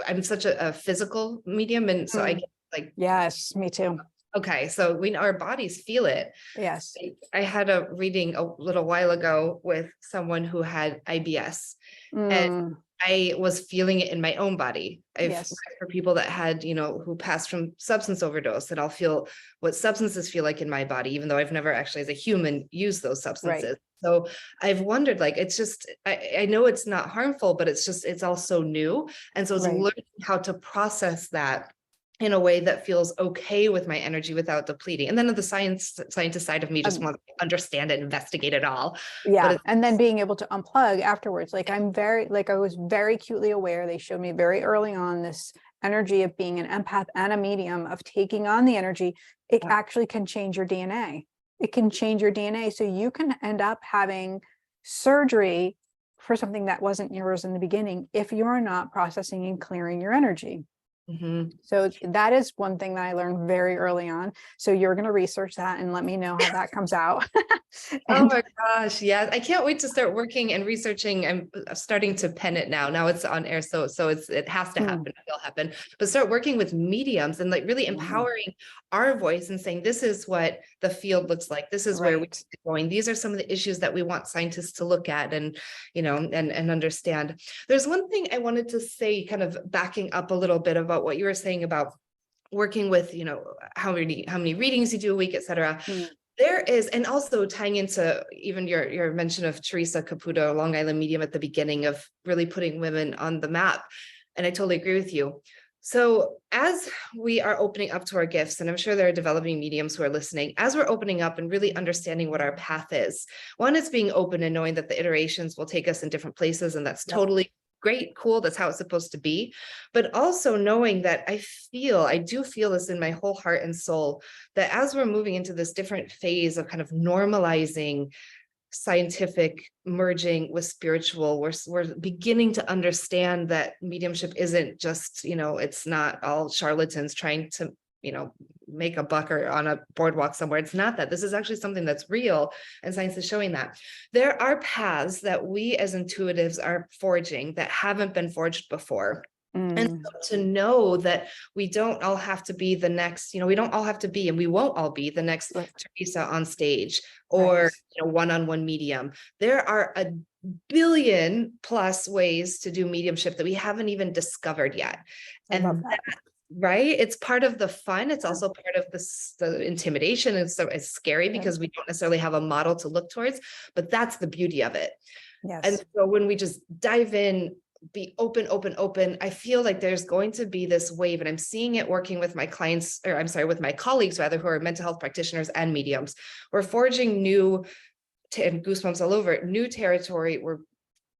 I'm such a physical medium. And so I get yes, me too. Okay. So our bodies feel it. Yes. I had a reading a little while ago with someone who had IBS and I was feeling it in my own body. For people that had, who passed from substance overdose, and I'll feel what substances feel like in my body, even though I've never actually as a human used those substances. Right. So I've wondered, it's just, I know it's not harmful, but it's all so new. And so it's learning how to process that in a way that feels okay with my energy without depleting. And then the scientist side of me just wants to understand it, investigate it all. Yeah. And then being able to unplug afterwards. Like I was very acutely aware. They showed me very early on this energy of being an empath and a medium, of taking on the energy. It actually can change your DNA. it can change your DNA. So you can end up having surgery for something that wasn't yours in the beginning if you're not processing and clearing your energy. Mhm. So that is one thing that I learned very early on. So you're going to research that and let me know how that comes out. Oh my gosh, yeah. I can't wait to start working and researching. I'm starting to pen it now. Now it's on air, so it has to happen. It'll happen. But start working with mediums and like really empowering our voice and saying, this is what the field looks like. This is where we're going. These are some of the issues that we want scientists to look at and, and understand. There's one thing I wanted to say, kind of backing up a little bit about what you were saying about working with, how many readings you do a week, et cetera. There is, and also tying into even your mention of Teresa Caputo, Long Island medium at the beginning of really putting women on the map. And I totally agree with you. So as we are opening up to our gifts, and I'm sure there are developing mediums who are listening, as we're opening up and really understanding what our path is, one is being open and knowing that the iterations will take us in different places, and that's totally great, cool, that's how it's supposed to be. But also knowing that I do feel this in my whole heart and soul, that as we're moving into this different phase of kind of normalizing scientific merging with spiritual, we're beginning to understand that mediumship isn't just, it's not all charlatans trying to, make a buck or on a boardwalk somewhere. It's not that. This is actually something that's real, and science is showing that. There are paths that we as intuitives are forging that haven't been forged before. And so to know that we don't all have to be the next, we don't all have to be, and we won't all be the next Teresa on stage or one-on-one medium. There are a billion plus ways to do mediumship that we haven't even discovered yet. And right, it's part of the fun. It's also part of the intimidation. And so it's scary because we don't necessarily have a model to look towards, but that's the beauty of it. And so when we just dive in, be open, I feel like there's going to be this wave, and I'm seeing it working with my clients, or I'm sorry, with my colleagues rather, who are mental health practitioners and mediums. We're forging new, and goosebumps all over, new territory. We're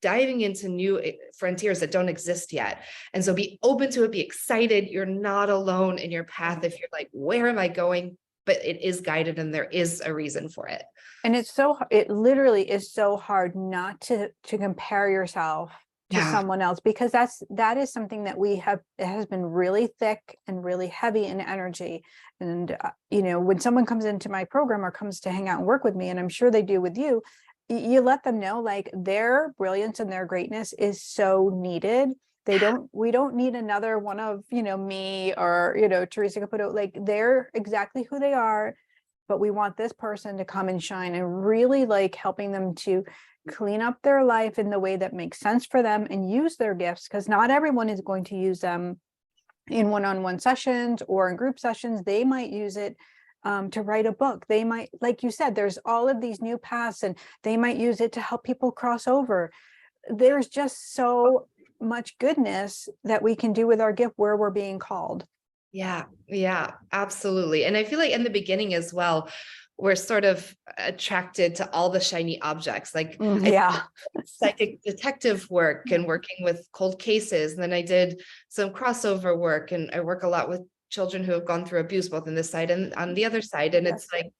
diving into new frontiers that don't exist yet. And so be open to it, be excited. You're not alone in your path. If you're like, where am I going? But it is guided and there is a reason for it. And it literally is so hard not to compare yourself to someone else, because that is something that it has been really thick and really heavy in energy. And, when someone comes into my program or comes to hang out and work with me, and I'm sure they do with you, you let them know like their brilliance and their greatness is so needed. We don't need another one of, me or, Teresa Caputo. Like, they're exactly who they are, but we want this person to come and shine, and really like helping them to clean up their life in the way that makes sense for them and use their gifts, because not everyone is going to use them in one-on-one sessions or in group sessions. They might use it to write a book. They might, like you said, there's all of these new paths, and they might use it to help people cross over. There's just so much goodness that we can do with our gift where we're being called. Yeah, absolutely. And I feel like in the beginning as well, we're sort of attracted to all the shiny objects, like psychic detective work and working with cold cases. And then I did some crossover work, and I work a lot with children who have gone through abuse, both in this side and on the other side. And it's like,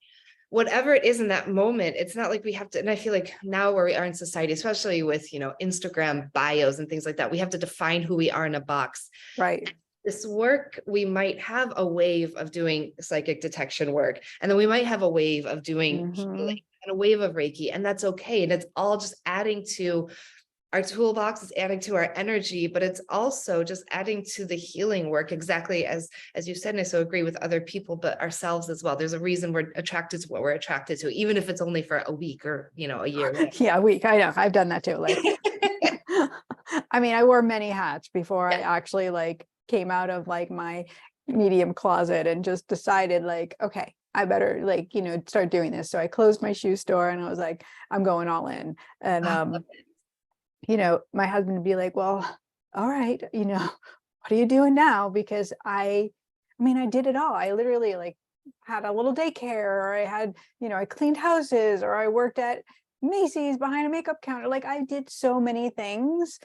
whatever it is in that moment, it's not like we have to, and I feel like now where we are in society, especially with, Instagram bios and things like that, we have to define who we are in a box. Right. This work, we might have a wave of doing psychic detection work, and then we might have a wave of doing healing and a wave of Reiki, and that's okay. And it's all just adding to our toolbox, it's adding to our energy, but it's also just adding to the healing work, exactly as you said. And I so agree with other people, but ourselves as well. There's a reason we're attracted to what we're attracted to, even if it's only for a week or, a year. Yeah, a week. I know. I've done that too. Like, I mean, I wore many hats before I actually came out of my medium closet and just decided okay, I better start doing this. So I closed my shoe store and I was like, I'm going all in. And my husband would be like, well, all right, what are you doing now? Because I did it all. I literally had a little daycare, or I had, I cleaned houses, or I worked at Macy's behind a makeup counter. Like, I did so many things,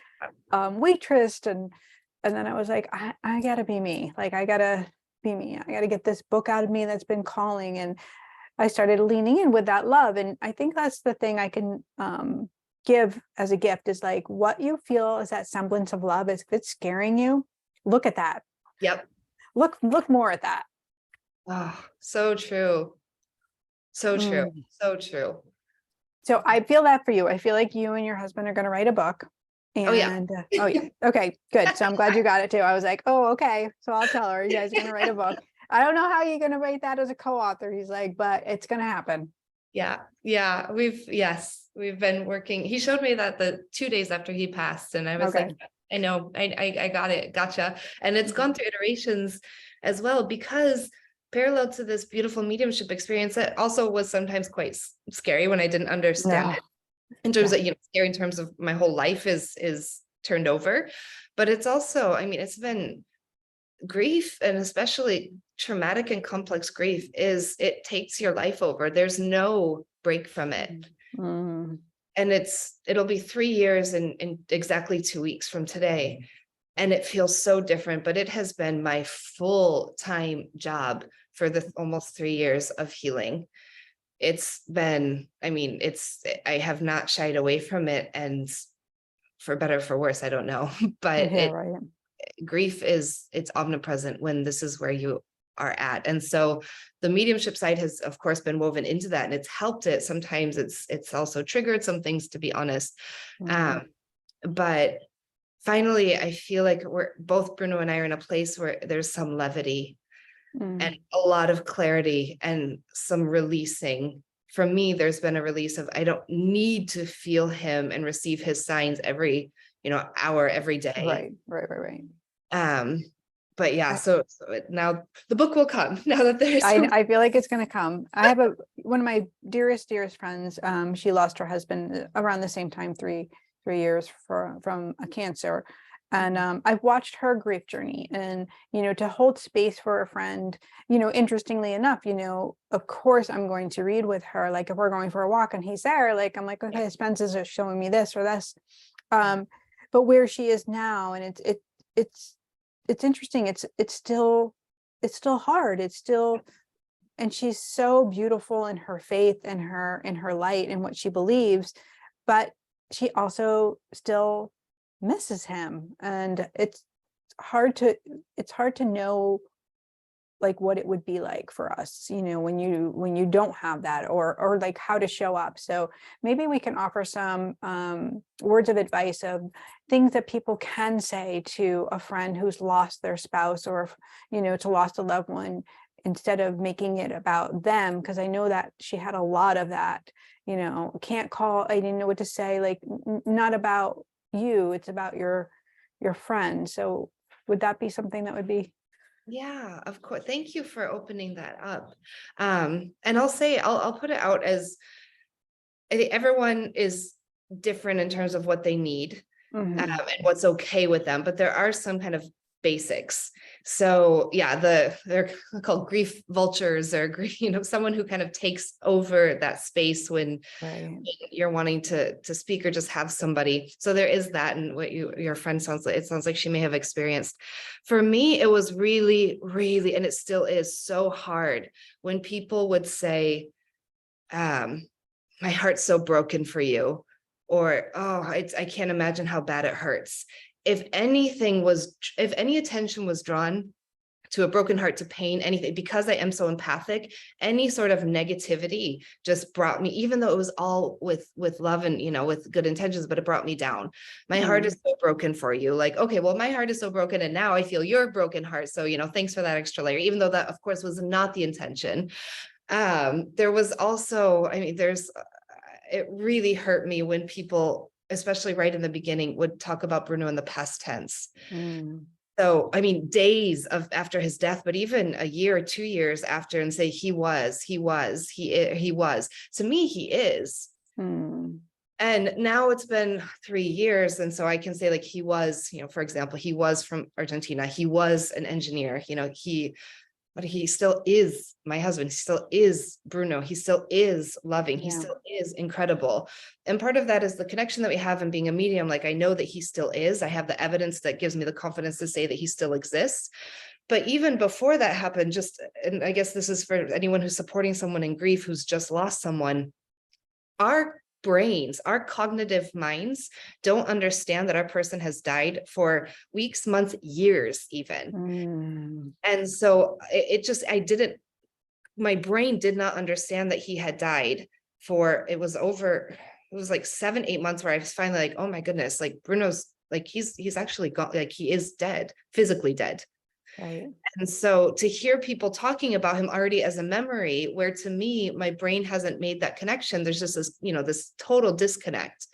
waitress, and then I was like, I gotta be me. I gotta be me. I gotta get this book out of me that's been calling. And I started leaning in with that love. And I think that's the thing I can give as a gift is like what you feel is that semblance of love. Is if it's scaring you, look at that. Yep. Look more at that. Oh, so true. So true. So true. So I feel that for you. I feel like you and your husband are going to write a book. Oh, yeah. And oh yeah. Okay, good. So I'm glad you got it too. I was like, oh, okay. So I'll tell her you guys are going to write a book. I don't know how you're going to write that as a co-author. He's like, but it's going to happen. Yeah. Yeah. We've been working. He showed me that the 2 days after he passed, and I was Okay. like, I know, I got it. Gotcha. And it's gone through iterations as well, because parallel to this beautiful mediumship experience, that also was sometimes quite scary when I didn't understand it. In terms of, scary in terms of my whole life is turned over. But it's also, I mean, it's been grief, and especially traumatic and complex grief, it takes your life over. There's no break from it. And it'll be 3 years in exactly 2 weeks from today. And it feels so different, but it has been my full-time job for the almost 3 years of healing. It's been, I mean, I have not shied away from it, and for better or for worse, I don't know, but grief it's omnipresent when this is where you are at. And so the mediumship side has, of course, been woven into that, and it's helped it. Sometimes it's also triggered some things, to be honest. But finally, I feel like we're both, Bruno and I, are in a place where there's some levity and a lot of clarity and some releasing. For me, there's been a release of, I don't need to feel him and receive his signs every, hour, every day. Right. But yeah, so now the book will come now that there's I feel like it's going to come. I have one of my dearest friends. She lost her husband around the same time, three years from a cancer. And I've watched her grief journey, and, to hold space for a friend, interestingly enough, of course, I'm going to read with her. Like if we're going for a walk and he's there, like, I'm like, okay, Spence's are showing me this or this. But where she is now, and it's interesting. It's still hard. It's still, and she's so beautiful in her faith and in her light and what she believes, but she also still misses him. And it's hard to know like what it would be like for us, when you don't have that, or like how to show up. So maybe we can offer some words of advice of things that people can say to a friend who's lost their spouse, or to lost a loved one, instead of making it about them. Because I know that she had a lot of that, can't call, I didn't know what to say, like not about you, it's about your friend. So would that be something that would be? Yeah, of course. Thank you for opening that up. And I'll say, I'll put it out as, I think everyone is different in terms of what they need, and what's okay with them, but there are some kind of basics. So yeah, they're called grief vultures, or someone who kind of takes over that space when you're wanting to speak or just have somebody. So there is that, and what your friend sounds like she may have experienced. For me, it was really, really, and it still is so hard when people would say, my heart's so broken for you, or, oh, I can't imagine how bad it hurts. If any attention was drawn to a broken heart, to pain, anything, because I am so empathic, any sort of negativity just brought me, even though it was all with love and, with good intentions, but it brought me down. My heart is so broken for you. Like, okay, well, my heart is so broken, and now I feel your broken heart. So, thanks for that extra layer, even though that, of course, was not the intention. There was also, it really hurt me when people, especially right in the beginning, would talk about Bruno in the past tense. So, days after his death, but even a year or 2 years after, and say, he was. To me, he is. And now it's been 3 years. And so I can say, like, he was, for example, he was from Argentina. He was an engineer, but he still is my husband. He still is Bruno. He still is loving. He still is incredible. And part of that is the connection that we have in being a medium. Like, I know that he still is. I have the evidence that gives me the confidence to say that he still exists. But even before that happened, and I guess this is for anyone who's supporting someone in grief who's just lost someone, our brains, our cognitive minds don't understand that our person has died for weeks, months, years, even. And so my brain did not understand that he had died for, it was like 7-8 months where I was finally like, oh my goodness, like Bruno's like, he's actually gone, like he is dead, physically dead. Right. And so to hear people talking about him already as a memory, where to me, my brain hasn't made that connection. There's just this, this total disconnect.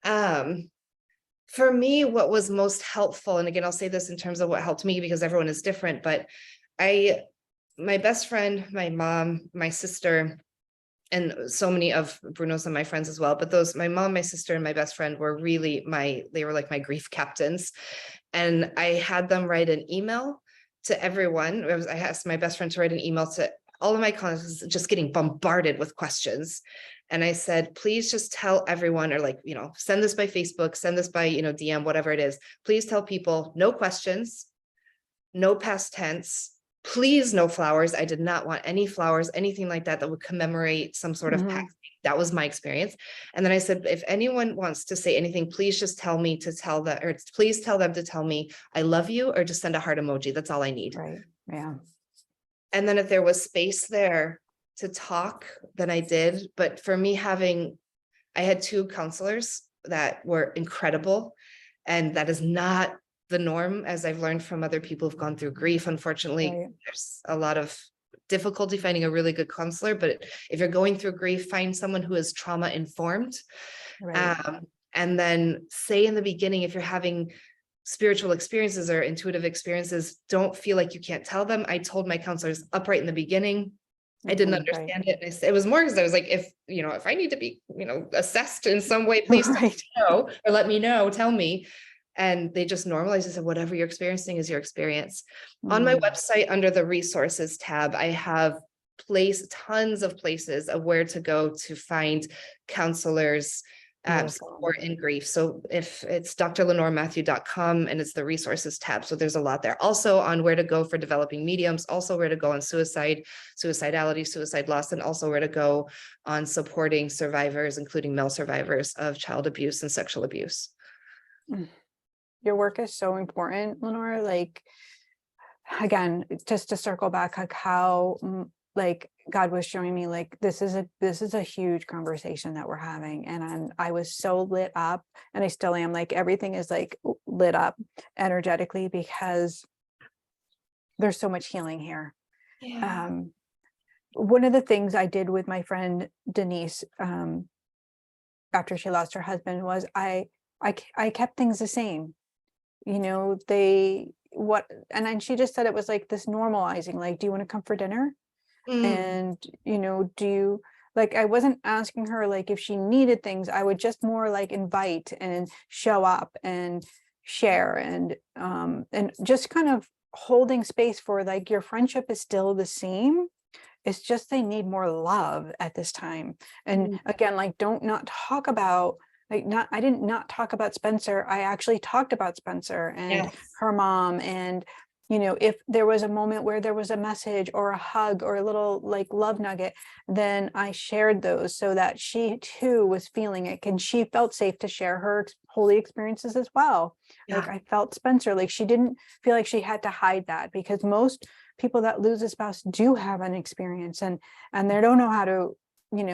For me, what was most helpful, and again, I'll say this in terms of what helped me because everyone is different, but my best friend, my mom, my sister, and so many of Bruno's and my friends as well, but my mom, my sister, and my best friend were really they were like my grief captains. And I had them write an email to everyone. I asked my best friend to write an email to all of my contacts, just getting bombarded with questions. And I said, please just tell everyone, or like, send this by Facebook, send this by, DM, whatever it is. Please tell people, no questions, no past tense, please no flowers. I did not want any flowers, anything like that would commemorate some sort of past. That was my experience. And then I said, if anyone wants to say anything, please just tell me to tell them, or please tell them to tell me I love you, or just send a heart emoji. That's all I need. Right. Yeah. And then if there was space there to talk, then I did. But for me, I had 2 counselors that were incredible. And that is not the norm, as I've learned from other people who've gone through grief. Unfortunately, Right. There's a lot of difficulty finding a really good counselor, but if you're going through grief, find someone who is trauma informed. Right. And then say in the beginning, if you're having spiritual experiences or intuitive experiences, don't feel like you can't tell them. I told my counselors upright in the beginning, I didn't understand it. And it was more because I was like, if I need to be, assessed in some way, please tell me know, or let me know, tell me. And they just normalized. I said, whatever you're experiencing is your experience. On my website, under the resources tab, I have tons of places of where to go to find counselors, support in grief. So if it's drlenorematthew.com, and it's the resources tab. So there's a lot there. Also on where to go for developing mediums, also where to go on suicide, suicidality, suicide loss, and also where to go on supporting survivors, including male survivors of child abuse and sexual abuse. Your work is so important, Lenore. Like, again, just to circle back, like how like God was showing me, like, this is a huge conversation that we're having. And I was so lit up, and I still am, like, everything is like lit up energetically because there's so much healing here. Yeah. One of the things I did with my friend Denise, after she lost her husband, was I kept things the same. And then she just said it was like this normalizing, like, do you want to come for dinner? And, do you, like, I wasn't asking her, like, if she needed things. I would just more like invite and show up and share and just kind of holding space for, like, your friendship is still the same. It's just they need more love at this time. And again, like, I did not talk about Spencer. I actually talked about Spencer and her mom. And, if there was a moment where there was a message or a hug or a little, like, love nugget, then I shared those so that she too was feeling it. And she felt safe to share her holy experiences as well. Yeah. Like, I felt Spencer, like, she didn't feel like she had to hide that, because most people that lose a spouse do have an experience and they don't know how to,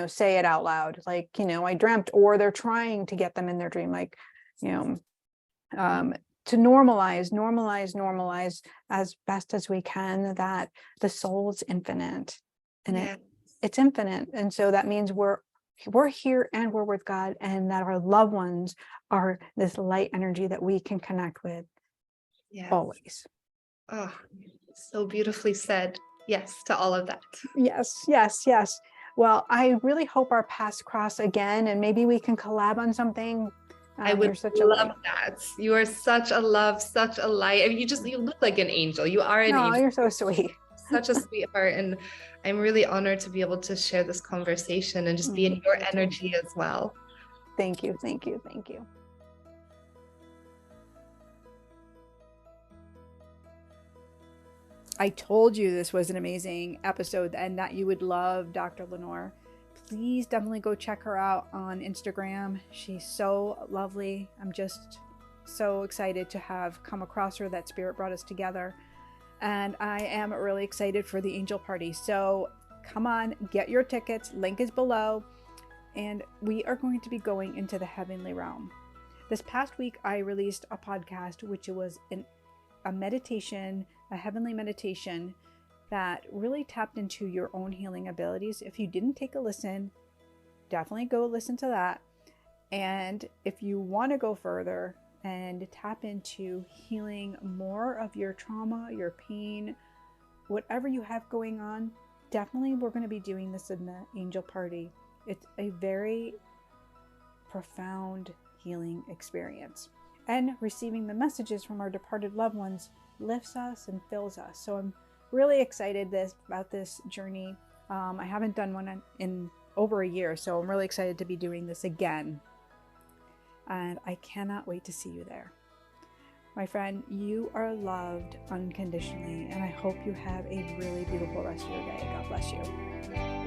say it out loud, like, I dreamt, or they're trying to get them in their dream, like, to normalize as best as we can that the soul is infinite, and it's infinite. And so that means we're here and we're with God, and that our loved ones are this light energy that we can connect with always. Oh, so beautifully said. Yes to all of that. Yes. Well, I really hope our paths cross again, and maybe we can collab on something. I would love that. You are such a love, such a light. I mean, you look like an angel. You are an angel. You're so sweet. Such a sweetheart. And I'm really honored to be able to share this conversation and just be in your energy as well. Thank you. I told you this was an amazing episode and that you would love Dr. Lenore. Please definitely go check her out on Instagram. She's so lovely. I'm just so excited to have come across her, that Spirit brought us together. And I am really excited for the angel party. So come on, get your tickets. Link is below. And we are going to be going into the heavenly realm. This past week, I released a podcast, which was a meditation, a heavenly meditation that really tapped into your own healing abilities. If you didn't take a listen, definitely go listen to that. And if you want to go further and tap into healing more of your trauma, your pain, whatever you have going on, definitely we're going to be doing this in the angel party. It's a very profound healing experience. And receiving the messages from our departed loved ones lifts us and fills us. So I'm really excited about this journey. I haven't done one in over a year, so I'm really excited to be doing this again. And I cannot wait to see you there. My friend, you are loved unconditionally, and I hope you have a really beautiful rest of your day. God bless you.